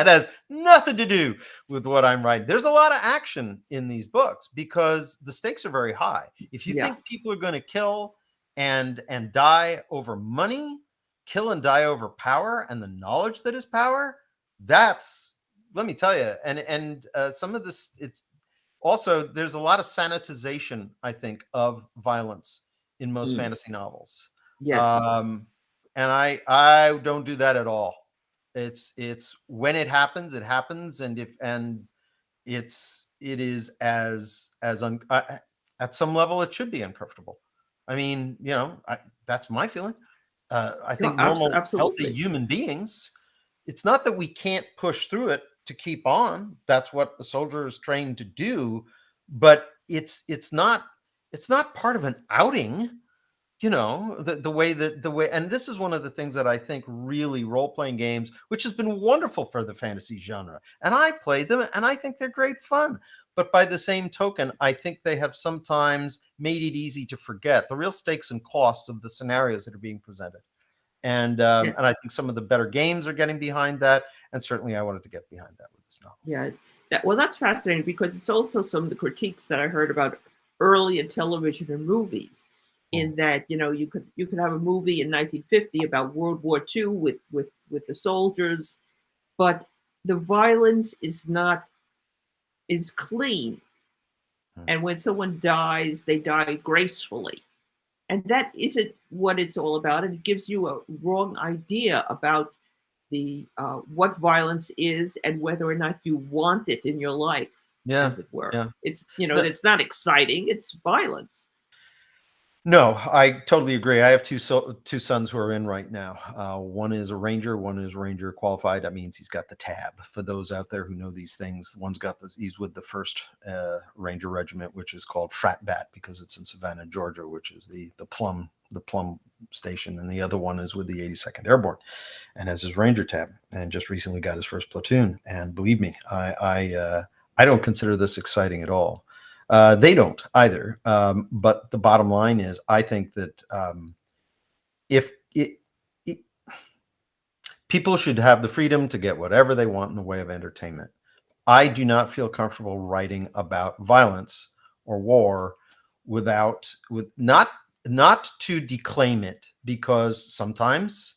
B: has nothing to do with what I'm writing. There's a lot of action in these books because the stakes are very high. If you think people are going to kill and die over money, kill and die over power and the knowledge that is power, let me tell you, and some of this, it's also, there's a lot of sanitization, I think, of violence in most fantasy novels.
A: Yes.
B: And I don't do that at all. It's when it happens, and it is at some level it should be uncomfortable. That's my feeling. I think normal, healthy human beings, it's not that we can't push through it to keep on. That's what a soldier is trained to do, but it's not part of an outing. The way, and this is one of the things that I think really role-playing games, which has been wonderful for the fantasy genre, and I played them and I think they're great fun. But by the same token, I think they have sometimes made it easy to forget the real stakes and costs of the scenarios that are being presented. And I think some of the better games are getting behind that. And certainly I wanted to get behind that with this novel.
A: Yeah. That's fascinating, because it's also some of the critiques that I heard about early in television and movies, in that, you could have a movie in 1950 about World War II with the soldiers, but the violence is clean. And when someone dies, they die gracefully. And that isn't what it's all about. And it gives you a wrong idea about what violence is and whether or not you want it in your life, as it were.
B: Yeah.
A: It's, it's not exciting. It's violence.
B: No, I totally agree. I have two sons who are in right now. One is a ranger, one is ranger qualified. That means he's got the tab. For those out there who know these things, one's got this. He's with the 1st Ranger Regiment, which is called Frat Bat because it's in Savannah, Georgia, which is the plum station, and the other one is with the 82nd Airborne, and has his ranger tab, and just recently got his first platoon. And believe me, I don't consider this exciting at all. They don't either. But the bottom line is, I think that people should have the freedom to get whatever they want in the way of entertainment. I do not feel comfortable writing about violence or war not to declaim it, because sometimes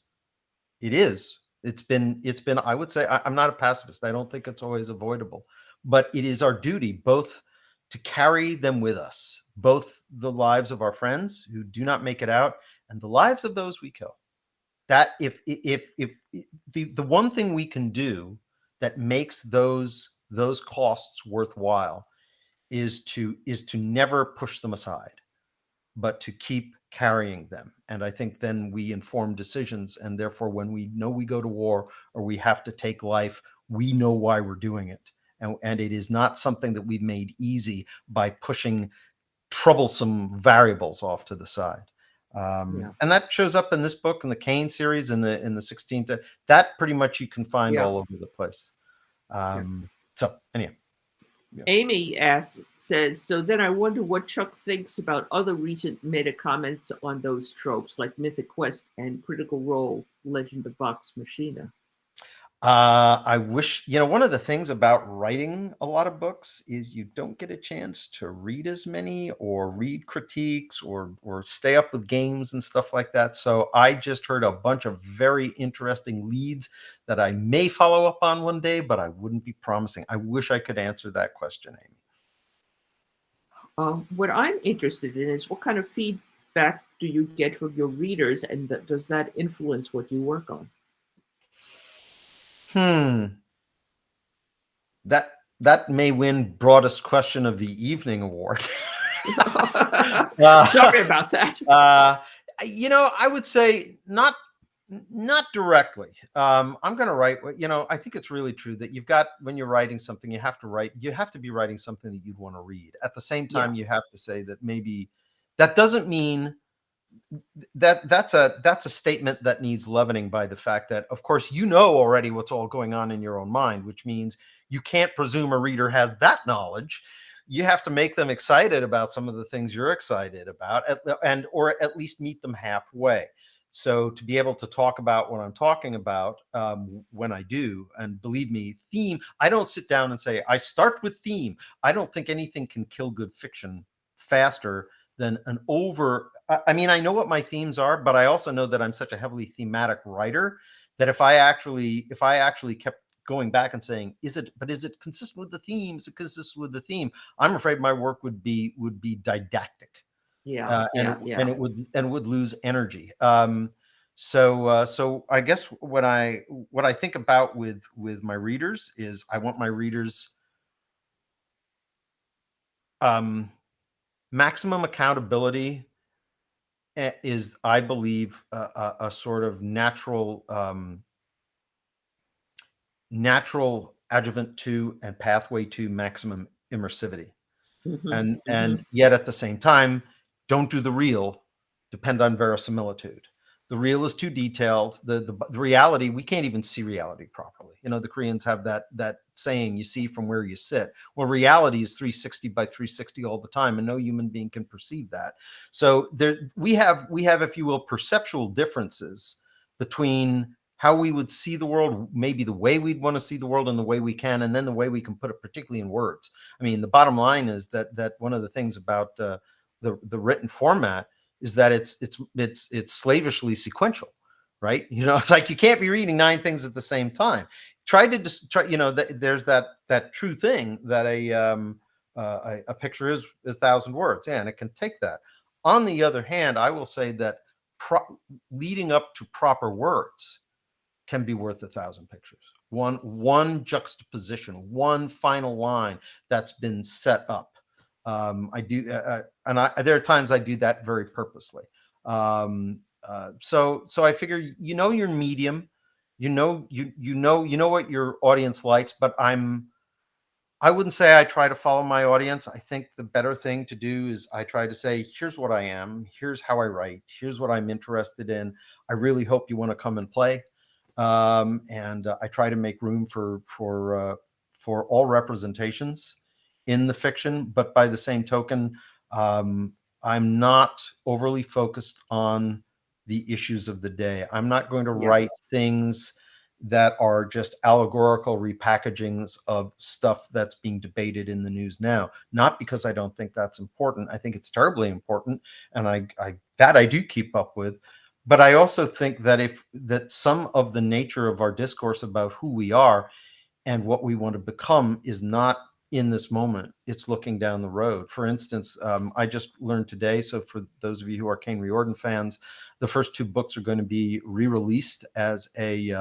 B: it is. It's been, I would say, I'm not a pacifist. I don't think it's always avoidable, but it is our duty both to carry them with us, both the lives of our friends who do not make it out and the lives of those we kill. That if the one thing we can do that makes those costs worthwhile is to never push them aside, but to keep carrying them. And I think then we inform decisions, and therefore when we know we go to war or we have to take life, we know why we're doing it. And it is not something that we've made easy by pushing troublesome variables off to the side. And that shows up in this book, in the Caine series, in the 16th. That pretty much you can find all over the place. So anyhow.
A: Yeah. Amy says, so then I wonder what Chuck thinks about other recent meta comments on those tropes, like Mythic Quest and Critical Role, Legend of Vox Machina.
B: I wish, one of the things about writing a lot of books is you don't get a chance to read as many or read critiques or stay up with games and stuff like that. So I just heard a bunch of very interesting leads that I may follow up on one day, but I wouldn't be promising. I wish I could answer that question,
A: Amy. What I'm interested in is what kind of feedback do you get from your readers, and does that influence what you work on?
B: That may win broadest question of the evening award.
A: Sorry about that.
B: I would say not directly. I'm going to write, I think it's really true that when you're writing something, you have to be writing something that you'd want to read. At the same time, you have to say that maybe that doesn't mean that's a statement that needs leavening by the fact that, of course, already what's all going on in your own mind, which means you can't presume a reader has that knowledge. You have to make them excited about some of the things you're excited about, or at least meet them halfway. So to be able to talk about what I'm talking about when I do, and believe me, theme, I don't sit down and say, I start with theme. I don't think anything can kill good fiction faster than I know what my themes are, but I also know that I'm such a heavily thematic writer that if I actually kept going back and saying, is it consistent with the theme? Is it consistent with the theme? I'm afraid my work would be didactic. And it would lose energy. So I guess what I think about with my readers is I want my readers maximum accountability is, I believe, a sort of natural adjuvant to and pathway to maximum immersivity. And yet at the same time, don't do the real, depend on verisimilitude. The real is too detailed. The reality, we can't even see reality properly. The Koreans have that saying, you see from where you sit. Well, reality is 360 by 360 all the time, and no human being can perceive that. So we have, if you will, perceptual differences between how we would see the world, maybe the way we'd want to see the world and the way we can, and then the way we can put it, particularly in words. I mean, the bottom line is that one of the things about the written format is that it's slavishly sequential, right? It's like you can't be reading 9 things at the same time. There's that true thing that a picture is 1,000 words, and it can take that. On the other hand, I will say that leading up to proper words can be worth 1,000 pictures. One juxtaposition, one final line that's been set up. I do, and there are times I do that very purposely. So I figure, your medium, you know what your audience likes, but I wouldn't say I try to follow my audience. I think the better thing to do is I try to say, here's what I am, here's how I write, here's what I'm interested in. I really hope you want to come and play. And I try to make room for all representations in the fiction, but by the same token, I'm not overly focused on the issues of the day. I'm not going to write things that are just allegorical repackagings of stuff that's being debated in the news now. Not because I don't think that's important. I think it's terribly important, and I do keep up with. But I also think that some of the nature of our discourse about who we are and what we want to become is not in this moment. It's looking down the road. For instance, I just learned today, so for those of you who are Caine Riordan fans, The first two books are going to be re-released as an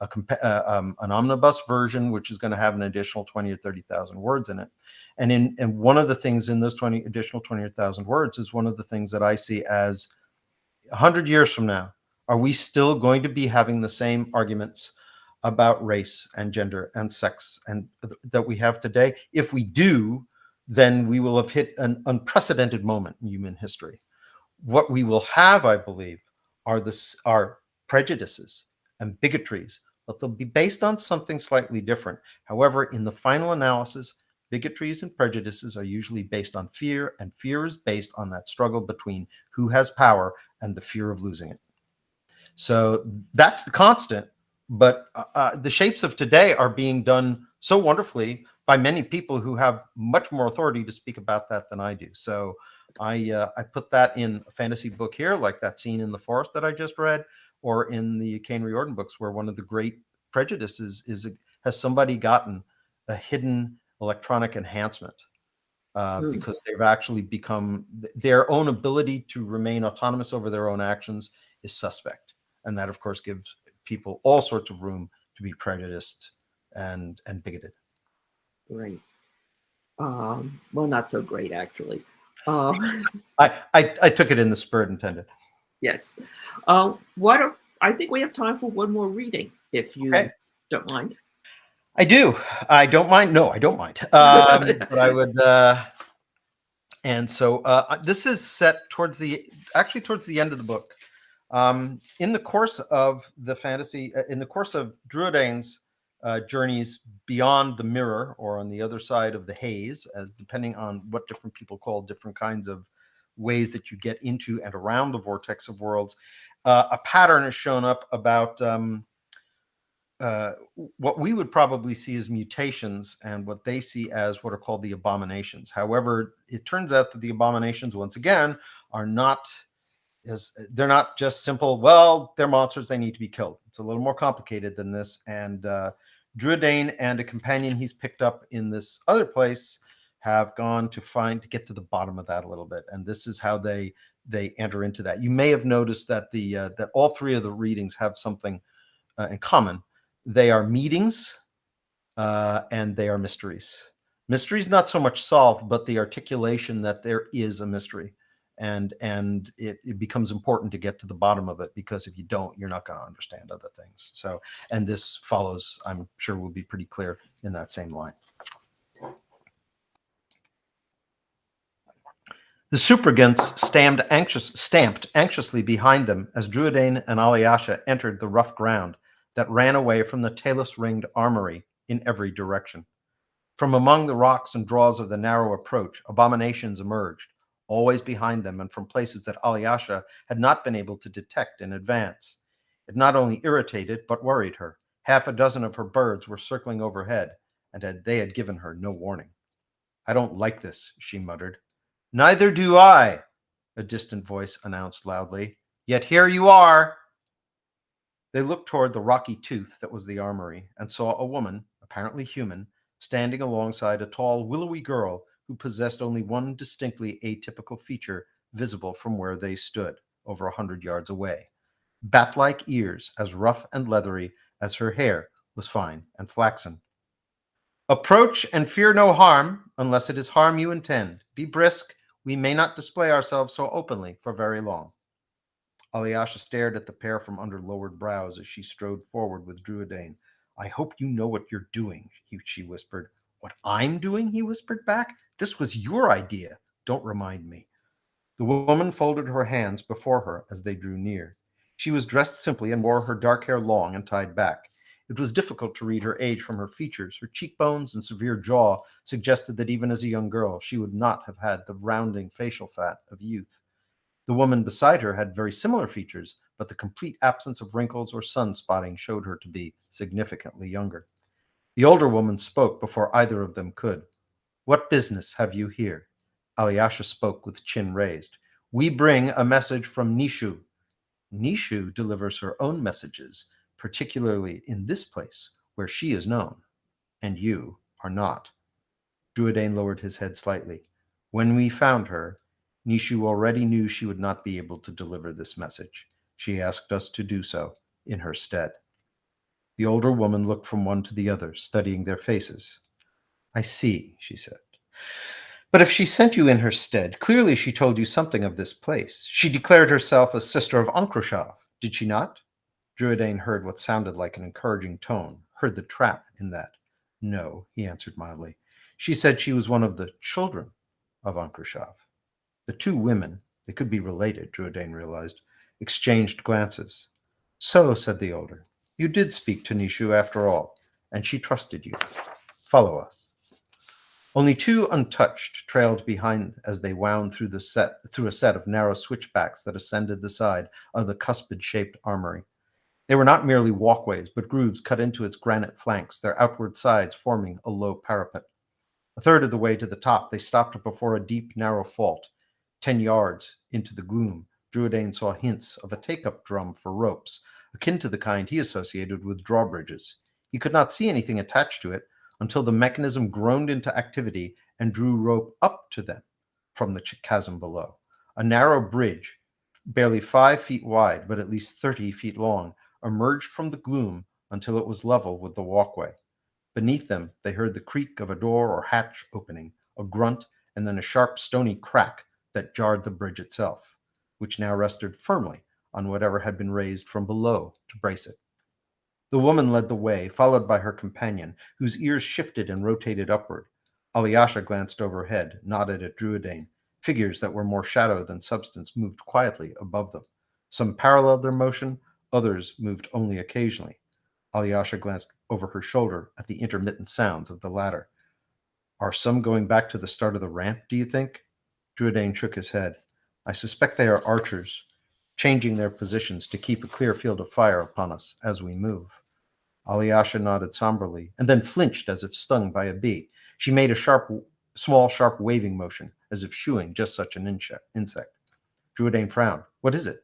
B: omnibus version, which is going to have an additional 20 or 30,000 words in it. And one of the things in those 20 additional 20 or 1,000 words is one of the things that I see as 100 years from now, are we still going to be having the same arguments about race and gender and sex and that we have today? If we do, then we will have hit an unprecedented moment in human history. What we will have, I believe, are prejudices and bigotries, but they'll be based on something slightly different. However, in the final analysis, bigotries and prejudices are usually based on fear, and fear is based on that struggle between who has power and the fear of losing it. So that's the constant. But the shapes of today are being done so wonderfully by many people who have much more authority to speak about that than I do. So I put that in a fantasy book here, like that scene in the forest that I just read, or in the Caine Riordan books, where one of the great prejudices is has somebody gotten a hidden electronic enhancement because they've actually become, their own ability to remain autonomous over their own actions is suspect. And that, of course, gives people all sorts of room to be prejudiced and bigoted.
A: Great. Well, not so great, actually.
B: I took it in the spirit intended.
A: Yes. I think we have time for one more reading, if you don't mind.
B: I do. I don't mind. No, I don't mind. But I would. And so this is set towards the end of the book. In the course of the fantasy, in the course of Druidane's journeys beyond the mirror, or on the other side of the haze, as depending on what different people call different kinds of ways that you get into and around the Vortex of Worlds, a pattern has shown up about what we would probably see as mutations and what they see as what are called the abominations. However, it turns out that the abominations, once again, are not they're not just simple, well, they're monsters, they need to be killed. It's a little more complicated than this. And Druidane and a companion he's picked up in this other place have gone to get to the bottom of that a little bit. And this is how they enter into that. You may have noticed that that all three of the readings have something in common. They are meetings and they are mysteries. Mysteries not so much solved, but the articulation that there is a mystery. And it becomes important to get to the bottom of it, because if you don't, you're not going to understand other things. So, and this follows, I'm sure, will be pretty clear in that same line. The Suffragants stamped anxiously behind them as Druidane and Alyasha entered the rough ground that ran away from the talus-ringed armory in every direction. From among the rocks and draws of the narrow approach, abominations emerged, always behind them and from places that Alyasha had not been able to detect in advance. It not only irritated, but worried her. Half a dozen of her birds were circling overhead, and they had given her no warning. "I don't like this," she muttered. "Neither do I," a distant voice announced loudly. "Yet here you are." They looked toward the rocky tooth that was the armory and saw a woman, apparently human, standing alongside a tall, willowy girl who possessed only one distinctly atypical feature visible from where they stood, over 100 yards away. Bat-like ears, as rough and leathery as her hair was fine and flaxen. "Approach and fear no harm, unless it is harm you intend. Be brisk, we may not display ourselves so openly for very long." Alyasha stared at the pair from under lowered brows as she strode forward with Druidane. "I hope you know what you're doing," she whispered. "What I'm doing?" he whispered back. "This was your idea. Don't remind me." The woman folded her hands before her as they drew near. She was dressed simply and wore her dark hair long and tied back. It was difficult to read her age from her features. Her cheekbones and severe jaw suggested that even as a young girl, she would not have had the rounding facial fat of youth. The woman beside her had very similar features, but the complete absence of wrinkles or sun-spotting showed her to be significantly younger. The older woman spoke before either of them could. "What business have you here?" Alyasha spoke with chin raised. "We bring a message from Nishu." "Nishu delivers her own messages, particularly in this place where she is known, and you are not." Druidane lowered his head slightly. "When we found her, Nishu already knew she would not be able to deliver this message. She asked us to do so in her stead. The older woman looked from one to the other, studying their faces. I see, she said. But if she sent you in her stead, clearly she told you something of this place. She declared herself a sister of Ankrushav, did she not? Druidane heard what sounded like an encouraging tone, heard the trap in that. No, he answered mildly. She said she was one of the children of Ankrushav. The two women, they could be related, Druidane realized, exchanged glances. So, said the older, you did speak to Nishu after all, and she trusted you. Follow us. Only two untouched trailed behind as they wound through a set of narrow switchbacks that ascended the side of the cuspid-shaped armory. They were not merely walkways, but grooves cut into its granite flanks, their outward sides forming a low parapet. A third of the way to the top, they stopped before a deep, narrow fault. 10 yards into the gloom, Druidane saw hints of a take-up drum for ropes, akin to the kind he associated with drawbridges. He could not see anything attached to it until the mechanism groaned into activity and drew rope up to them from the chasm below. A narrow bridge, barely 5 feet wide, but at least 30 feet long, emerged from the gloom until it was level with the walkway. Beneath them, they heard the creak of a door or hatch opening, a grunt, and then a sharp, stony crack that jarred the bridge itself, which now rested firmly on whatever had been raised from below to brace it. The woman led the way, followed by her companion, whose ears shifted and rotated upward. Alyosha glanced overhead, nodded at Druidane. Figures that were more shadow than substance moved quietly above them. Some paralleled their motion, others moved only occasionally. Alyosha glanced over her shoulder at the intermittent sounds of the latter. Are some going back to the start of the ramp, do you think? Druidane shook his head. I suspect they are archers, changing their positions to keep a clear field of fire upon us as we move. Alyosha nodded somberly, and then flinched as if stung by a bee. She made a small, sharp waving motion, as if shooing just such an insect. Druidane frowned. What is it?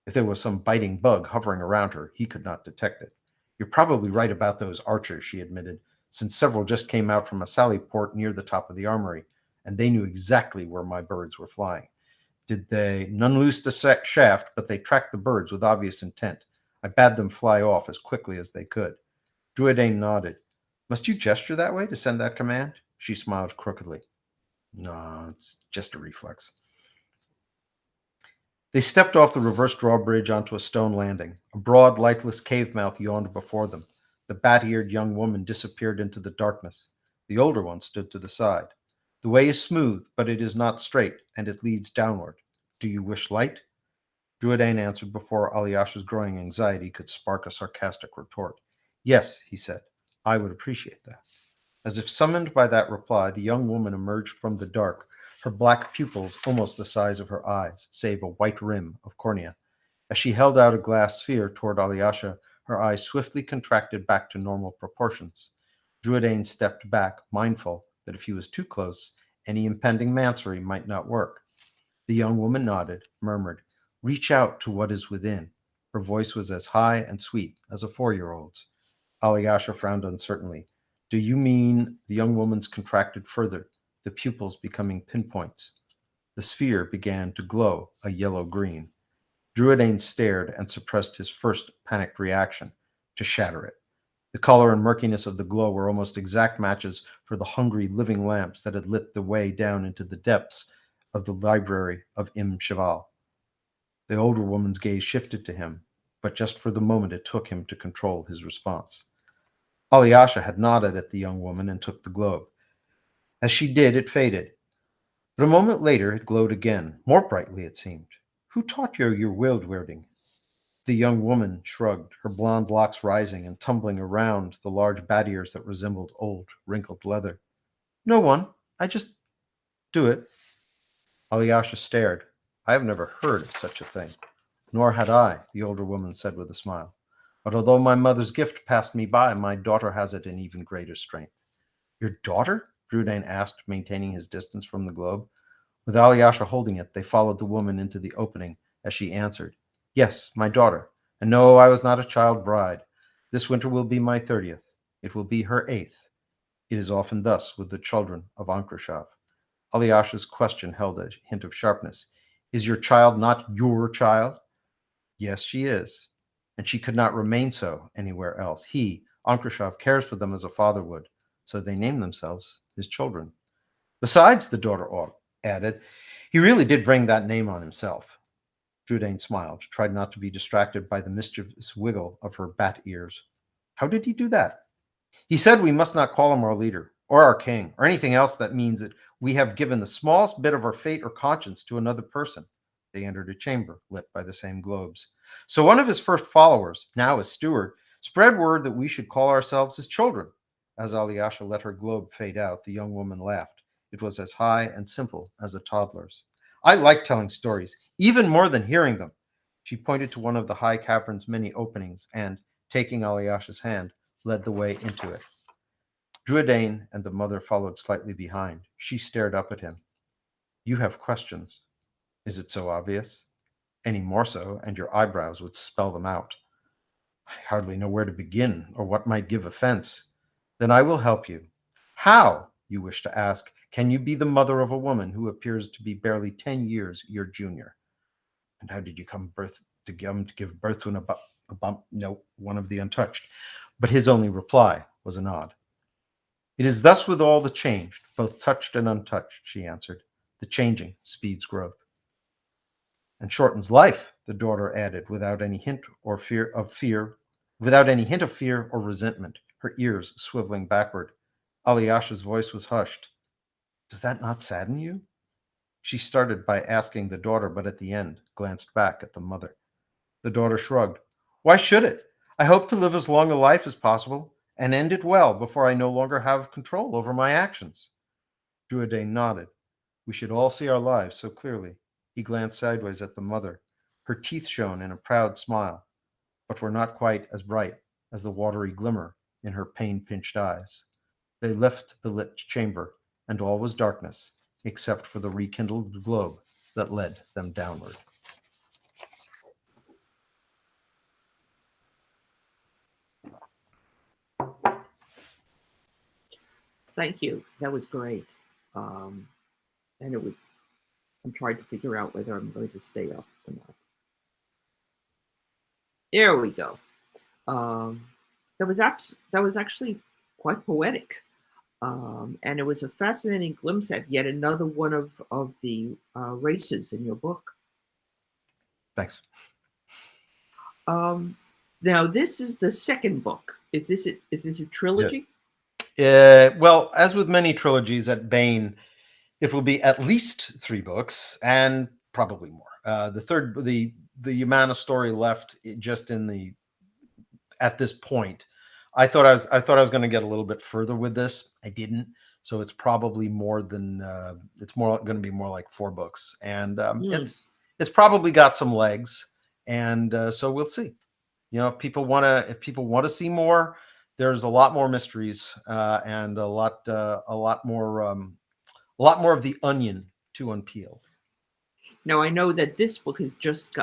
B: If there was some biting bug hovering around her, he could not detect it. You're probably right about those archers, she admitted, since several just came out from a sally port near the top of the armory, and they knew exactly where my birds were flying. None loosed a shaft, but they tracked the birds with obvious intent. I bade them fly off as quickly as they could. Druidane nodded. Must you gesture that way to send that command? She smiled crookedly. No, it's just a reflex. They stepped off the reverse drawbridge onto a stone landing. A broad, lightless cave mouth yawned before them. The bat-eared young woman disappeared into the darkness. The older one stood to the side. The way is smooth, but it is not straight, and it leads downward. Do you wish light? Druidane answered before Alyosha's growing anxiety could spark a sarcastic retort. Yes, he said. I would appreciate that. As if summoned by that reply, the young woman emerged from the dark, her black pupils almost the size of her eyes, save a white rim of cornea. As she held out a glass sphere toward Alyosha, her eyes swiftly contracted back to normal proportions. Druidane stepped back, mindful that if he was too close, any impending mansory might not work. The young woman nodded, murmured, Reach out to what is within. Her voice was as high and sweet as a 4-year-old's. Alyosha frowned uncertainly. Do you mean? The young woman's contracted further, the pupils becoming pinpoints. The sphere began to glow a yellow-green. Druidane stared and suppressed his first panicked reaction, to shatter it. The color and murkiness of the glow were almost exact matches for the hungry living lamps that had lit the way down into the depths of the library of Im Cheval. The older woman's gaze shifted to him, but just for the moment it took him to control his response. Alyosha had nodded at the young woman and took the globe. As she did, it faded. But a moment later it glowed again, more brightly it seemed. Who taught you your wield-wielding? The young woman shrugged, her blonde locks rising and tumbling around the large bat ears that resembled old, wrinkled leather. No one. I just do it. Alyosha stared. I have never heard of such a thing. Nor had I, the older woman said with a smile. But although my mother's gift passed me by, my daughter has it in even greater strength. Your daughter? Druidane asked, maintaining his distance from the globe. With Alyosha holding it, they followed the woman into the opening as she answered. Yes, my daughter. And no, I was not a child bride. This winter will be my 30th. It will be her 8th. It is often thus with the children of Ankrushav. Alyosha's question held a hint of sharpness. Is your child not your child? Yes, she is. And she could not remain so anywhere else. He, Ankrashov, cares for them as a father would, so they name themselves his children. Besides, the daughter added, he really did bring that name on himself. Jourdain smiled, tried not to be distracted by the mischievous wiggle of her bat ears. How did he do that? He said we must not call him our leader, or our king, or anything else that means that we have given the smallest bit of our fate or conscience to another person. They entered a chamber lit by the same globes. So one of his first followers, now his steward, spread word that we should call ourselves his children. As Alyosha let her globe fade out, the young woman laughed. It was as high and simple as a toddler's. I like telling stories, even more than hearing them. She pointed to one of the high cavern's many openings and, taking Alyosha's hand, led the way into it. Jourdain and the mother followed slightly behind. She stared up at him. You have questions. Is it so obvious? Any more so, and your eyebrows would spell them out. I hardly know where to begin, or what might give offense. Then I will help you. How, you wish to ask, can you be the mother of a woman who appears to be barely 10 years your junior? And how did you come to give birth to a bump? No, one of the untouched. But his only reply was a nod. It is thus with all the changed, both touched and untouched, she answered. The changing speeds growth. And shortens life, the daughter added, without any hint of fear or resentment, her ears swiveling backward. Alyosha's voice was hushed. Does that not sadden you? She started by asking the daughter, but at the end glanced back at the mother. The daughter shrugged. Why should it? I hope to live as long a life as possible and end it well before I no longer have control over my actions. Jourdain nodded. We should all see our lives so clearly. He glanced sideways at the mother. Her teeth shone in a proud smile, but were not quite as bright as the watery glimmer in her pain-pinched eyes. They left the lit chamber, and all was darkness, except for the rekindled globe that led them downward.
A: Thank you. That was great. And it was. I'm trying to figure out whether I'm going to stay up or not. There we go. That was actually quite poetic, and it was a fascinating glimpse at yet another one of the races in your book.
B: Thanks.
A: Now this is the second book. Is this a trilogy?
B: Yes. Well, as with many trilogies at Baen, it will be at least 3 books and probably more. The Yamana story left just at this point. I thought I was going to get a little bit further with this. I didn't. So it's probably more than it's more going to be more like 4 books, and it's probably got some legs, and so we'll see. You know, if people want to see more, there's a lot more mysteries and a lot more of the onion to unpeel.
A: Now I know that this book has just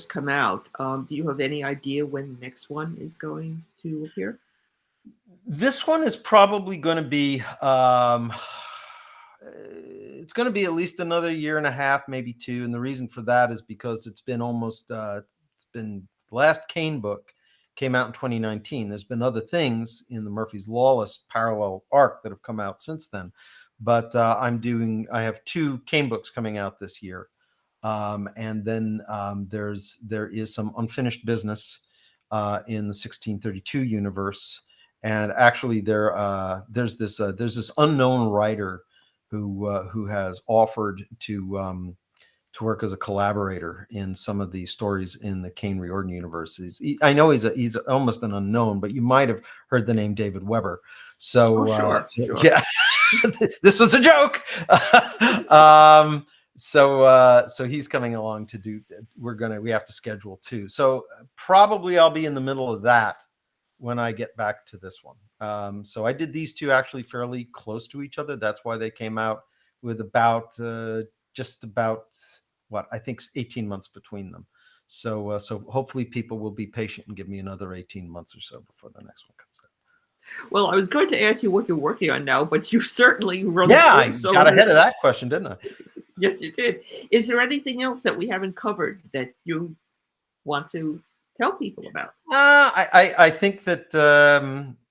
A: come out. Do you have any idea when the next one is going to appear?
B: This one is probably going to be it's going to be at least another year and a half, maybe 2. And the reason for that is because it's been the last Caine book came out in 2019. There's been other things in the Murphy's Lawless parallel arc that have come out since then. But I have 2 Caine books coming out this year. And then there is some unfinished business in the 1632 universe. And actually there's this unknown writer who has offered to work as a collaborator in some of the stories in the Caine Riordan universe. I know he's almost an unknown, but you might have heard the name David Weber. So,
A: sure.
B: Yeah, this was a joke. So he's coming along to do. We have to schedule 2. So probably I'll be in the middle of that when I get back to this one. So I did these 2 actually fairly close to each other. That's why they came out with just about what I think 18 months between them. So hopefully people will be patient and give me another 18 months or so before the next one comes out.
A: Well, I was going to ask you what you're working on now, but you certainly run
B: Yeah, I
A: through some
B: got
A: of
B: ahead of
A: the.
B: that question, didn't I?
A: Yes, you did. Is there anything else that we haven't covered that you want to tell people about?
B: I think that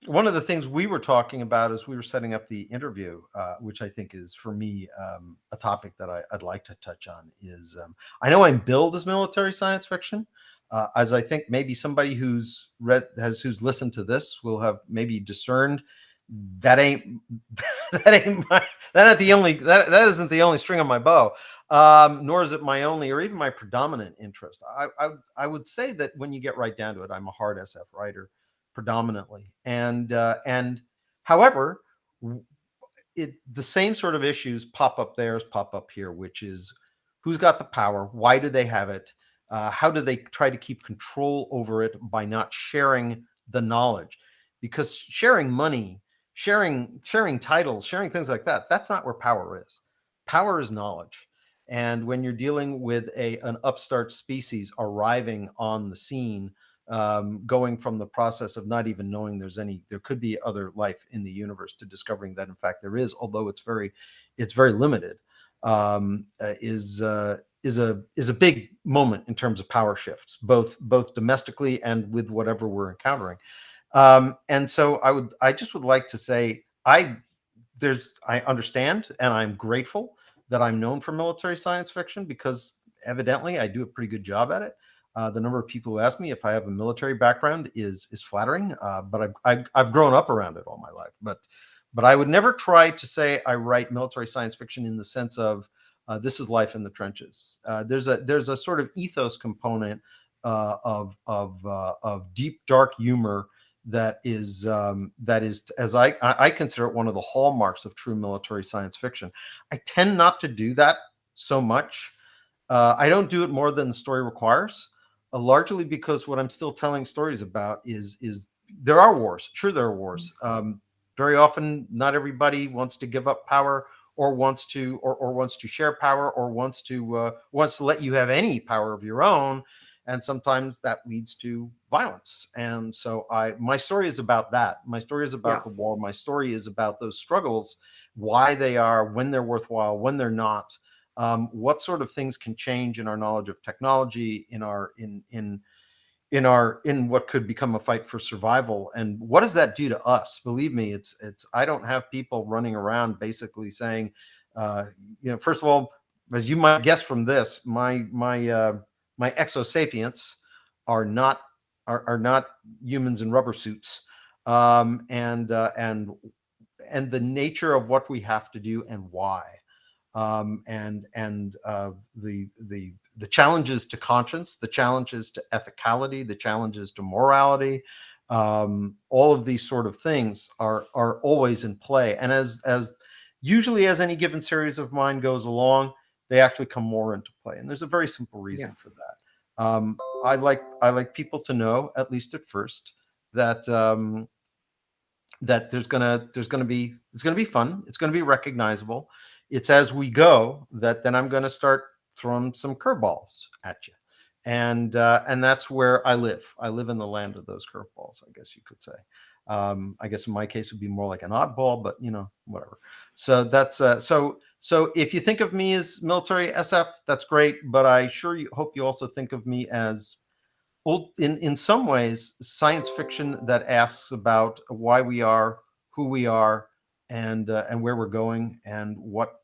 B: one of the things we were talking about as we were setting up the interview, which I think is for me a topic that I'd like to touch on, is I know I'm billed as military science fiction, as I think maybe somebody who's listened to this will have maybe discerned that ain't that isn't the only string on my bow, nor is it my only or even my predominant interest. I would say that when you get right down to it, I'm a hard SF writer predominantly, and however, the same sort of issues pop up there as pop up here, which is who's got the power, why do they have it, how do they try to keep control over it by not sharing the knowledge, because sharing money, sharing titles, sharing things like that, that's not where power is. Power is knowledge. And when you're dealing with an upstart species arriving on the scene, going from the process of not even knowing there could be other life in the universe to discovering that in fact there is, although it's very limited, is a big moment in terms of power shifts, both domestically and with whatever we're encountering. And so I just would like to say I understand and I'm grateful that I'm known for military science fiction, because evidently I do a pretty good job at it. The number of people who ask me if I have a military background is flattering, but I've grown up around it all my life. But I would never try to say I write military science fiction in the sense of this is life in the trenches. There's a sort of ethos component of deep dark humor that is as I consider it one of the hallmarks of true military science fiction. I tend not to do that so much. I don't do it more than the story requires, largely because what I'm still telling stories about is there are wars. Sure, there are wars. Very often, not everybody wants to give up power, or wants to share power, or wants to let you have any power of your own. And sometimes that leads to violence. And so my story is about that. My story is about the war. My story is about those struggles, why they are, when they're worthwhile, when they're not. What sort of things can change in our knowledge of technology, in what could become a fight for survival, and what does that do to us? Believe me, it's I don't have people running around basically saying, first of all, as you might guess from this, my exosapients are not humans in rubber suits, and the nature of what we have to do and why, and the challenges to conscience, the challenges to ethicality, the challenges to morality, all of these sort of things are always in play. And as usually as any given series of mine goes along, they actually come more into play. And there's a very simple reason for that. I like people to know, at least at first, that that it's gonna be fun. It's gonna be recognizable. It's as we go that then I'm gonna start throwing some curveballs at you, and that's where I live. I live in the land of those curveballs, I guess you could say. I guess in my case it would be more like an oddball, but whatever. So that's so if you think of me as military SF, that's great. But I hope you also think of me as in some ways science fiction that asks about why we are who we are, and where we're going, and what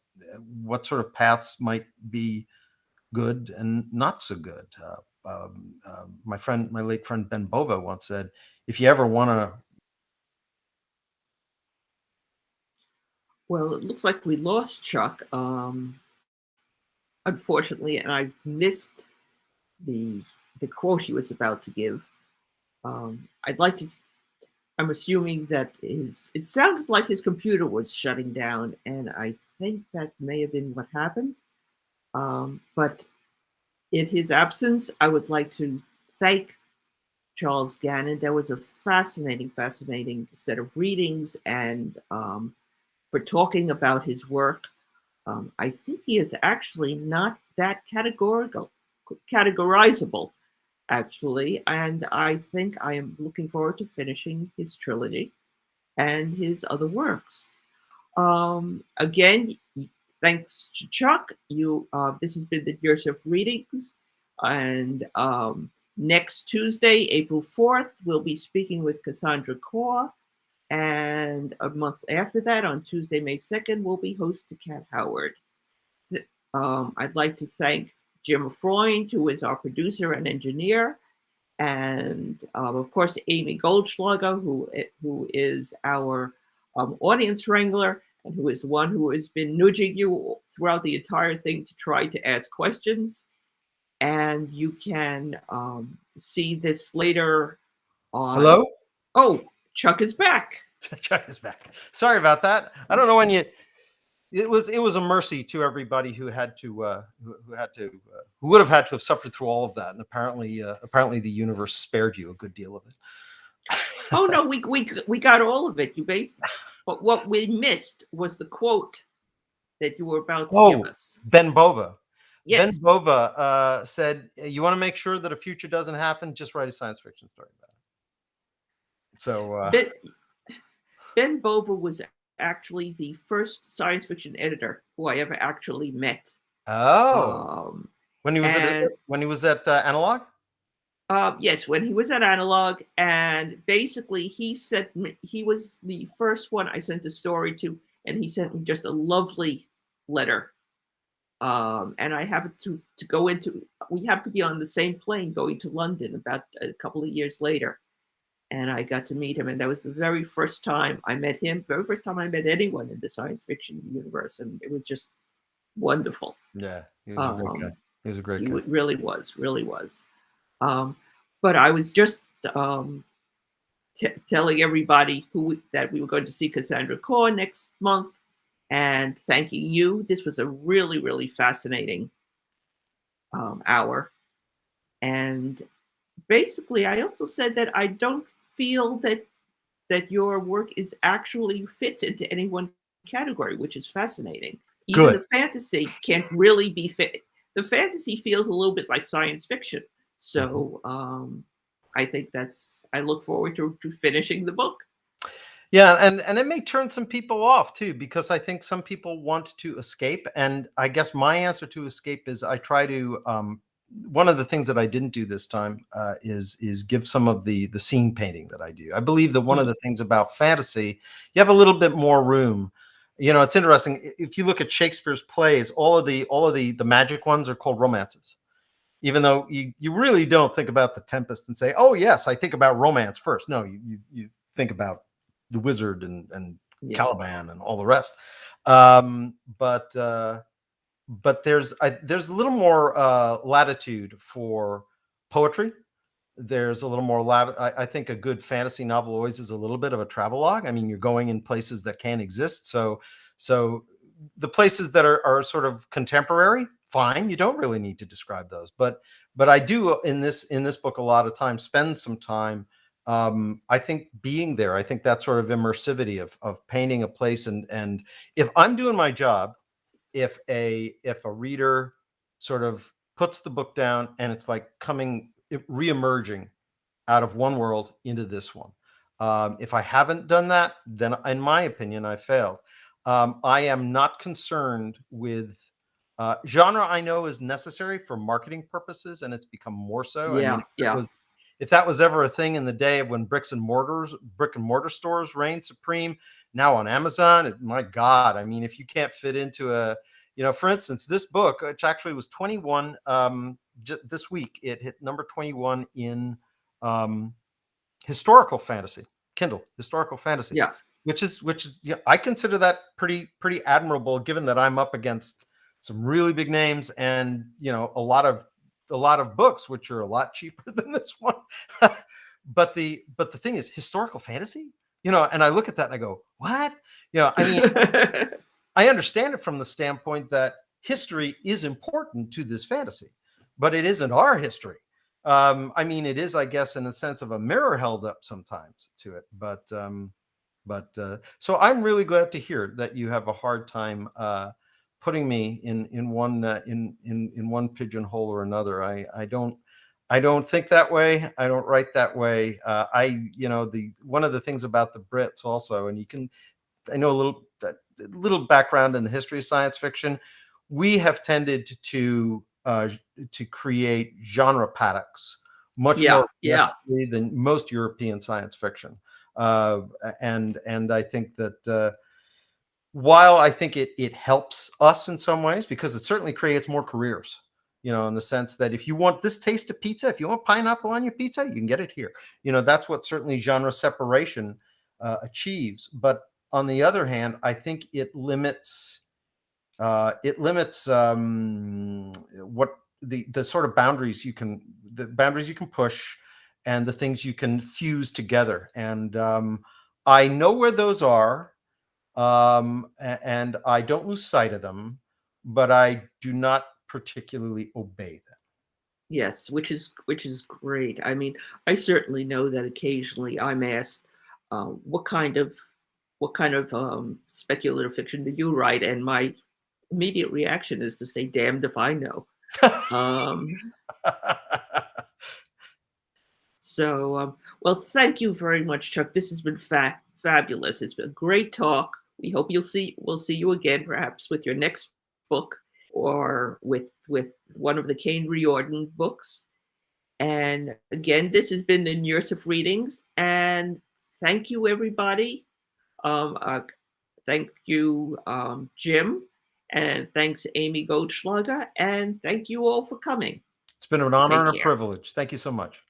B: sort of paths might be good and not so good. My late friend Ben Bova once said, if you ever want to.
A: Well, it looks like we lost Chuck, unfortunately, and I missed the quote he was about to give. I'd like to. I'm assuming that it sounded like his computer was shutting down, and I think that may have been what happened. But in his absence, I would like to thank Charles Gannon. That was a fascinating set of readings, and for talking about his work. I think he is actually not that categorizable, actually, and I think I am looking forward to finishing his trilogy. and his other works. Again, thanks to Chuck. This has been the NYRSF readings, and next Tuesday, April 4th, we'll be speaking with Cassandra Kaur, and a month after that, on Tuesday, May 2nd, we'll be host to Kat Howard. I'd like to thank Jim Freund, who is our producer and engineer, and of course Amy Goldschlager, who is our audience wrangler, and who is the one who has been nudging you throughout the entire thing to try to ask questions. And you can see this later on.
B: Hello?
A: Oh, Chuck is back.
B: Chuck is back. Sorry about that. I don't know when you. It was a mercy to everybody who would have had to have suffered through all of that, and apparently the universe spared you a good deal of it.
A: Oh no, we got all of it. But what we missed was the quote that you were about to give us.
B: Ben Bova.
A: Yes.
B: Ben Bova said, "You want to make sure that a future doesn't happen, just write a science fiction story about it." So
A: Ben Bova was actually the first science fiction editor who I ever actually met.
B: Oh, when he was at Analog.
A: Yes, when he was at Analog, and basically he sent me, he was the first one I sent a story to, and he sent me just a lovely letter. And I happened to go into, we happened to be on the same plane going to London about a couple of years later. And I got to meet him, and that was the very first time I met him, very first time I met anyone in the science fiction universe, and it was just wonderful.
B: Yeah, he was a great guy. He was a great guy.
A: He really was. But I was just telling everybody that we were going to see Cassandra Kaur next month, and thanking you. This was a really, really fascinating hour. And basically, I also said that I don't feel that your work is actually fits into any one category, which is fascinating. Even the fantasy can't really be fit. The fantasy feels a little bit like science fiction. So I think I look forward to finishing the book.
B: Yeah, and it may turn some people off too, because I think some people want to escape. And I guess my answer to escape is I try to, one of the things that I didn't do this time is give some of the scene painting that I do. I believe that one of the things about fantasy, you have a little bit more room. You know, it's interesting. If you look at Shakespeare's plays, all of the magic ones are called romances. Even though you really don't think about the Tempest and say, oh yes, I think about romance first. No, you think about the wizard and Caliban and all the rest. But there's a little more latitude for poetry. There's a little more I think a good fantasy novel always is a little bit of a travelogue. I mean, you're going in places that can't exist. So the places that are sort of contemporary, fine. You don't really need to describe those. But I do in this book a lot of time spend some time. I think being there. I think that sort of immersivity of painting a place, and if I'm doing my job, if a reader sort of puts the book down and it's like re-emerging out of one world into this one. If I haven't done that, then in my opinion, I failed. I am not concerned with genre. I know is necessary for marketing purposes, and it's become more so.
A: Yeah,
B: I mean, if that was ever a thing in the day of when brick and mortar stores reigned supreme, now on Amazon, my God, I mean, if you can't fit into for instance, this book, which actually was 21 this week, it hit number 21 in historical fantasy, Kindle historical fantasy.
A: Yeah.
B: Which is I consider that pretty admirable, given that I'm up against some really big names and a lot of books which are a lot cheaper than this one. but the thing is historical fantasy, and I look at that and I go, what? I mean, I understand it from the standpoint that history is important to this fantasy, but it isn't our history. I mean, it is, I guess, in a sense of a mirror held up sometimes to it, but so I'm really glad to hear that you have a hard time putting me in one pigeonhole or another. I don't I don't think that way. I don't write that way. One of the things about the Brits also, and I know a little background in the history of science fiction. We have tended to create genre paddocks much more
A: Yeah.
B: aggressively than most European science fiction. And I think that while I think it helps us in some ways, because it certainly creates more careers, in the sense that if you want this taste of pizza, if you want pineapple on your pizza, you can get it here. That's what certainly genre separation achieves. But on the other hand, I think it limits what the sort of boundaries you can push, and the things you can fuse together. And I know where those are, and I don't lose sight of them, but I do not particularly obey them.
A: Yes, which is great. I mean, I certainly know that occasionally I'm asked, what kind of speculative fiction do you write? And my immediate reaction is to say, damned if I know. Um, well, thank you very much, Chuck. This has been fabulous. It's been a great talk. We hope we'll see you again, perhaps with your next book, or with one of the Caine Riordan books. And again, this has been the NYRSF readings. And thank you, everybody. Thank you, Jim. And thanks, Amy Goldschlager. And thank you all for coming.
B: It's been an honor
A: Take
B: and a
A: care.
B: privilege. Thank you so much.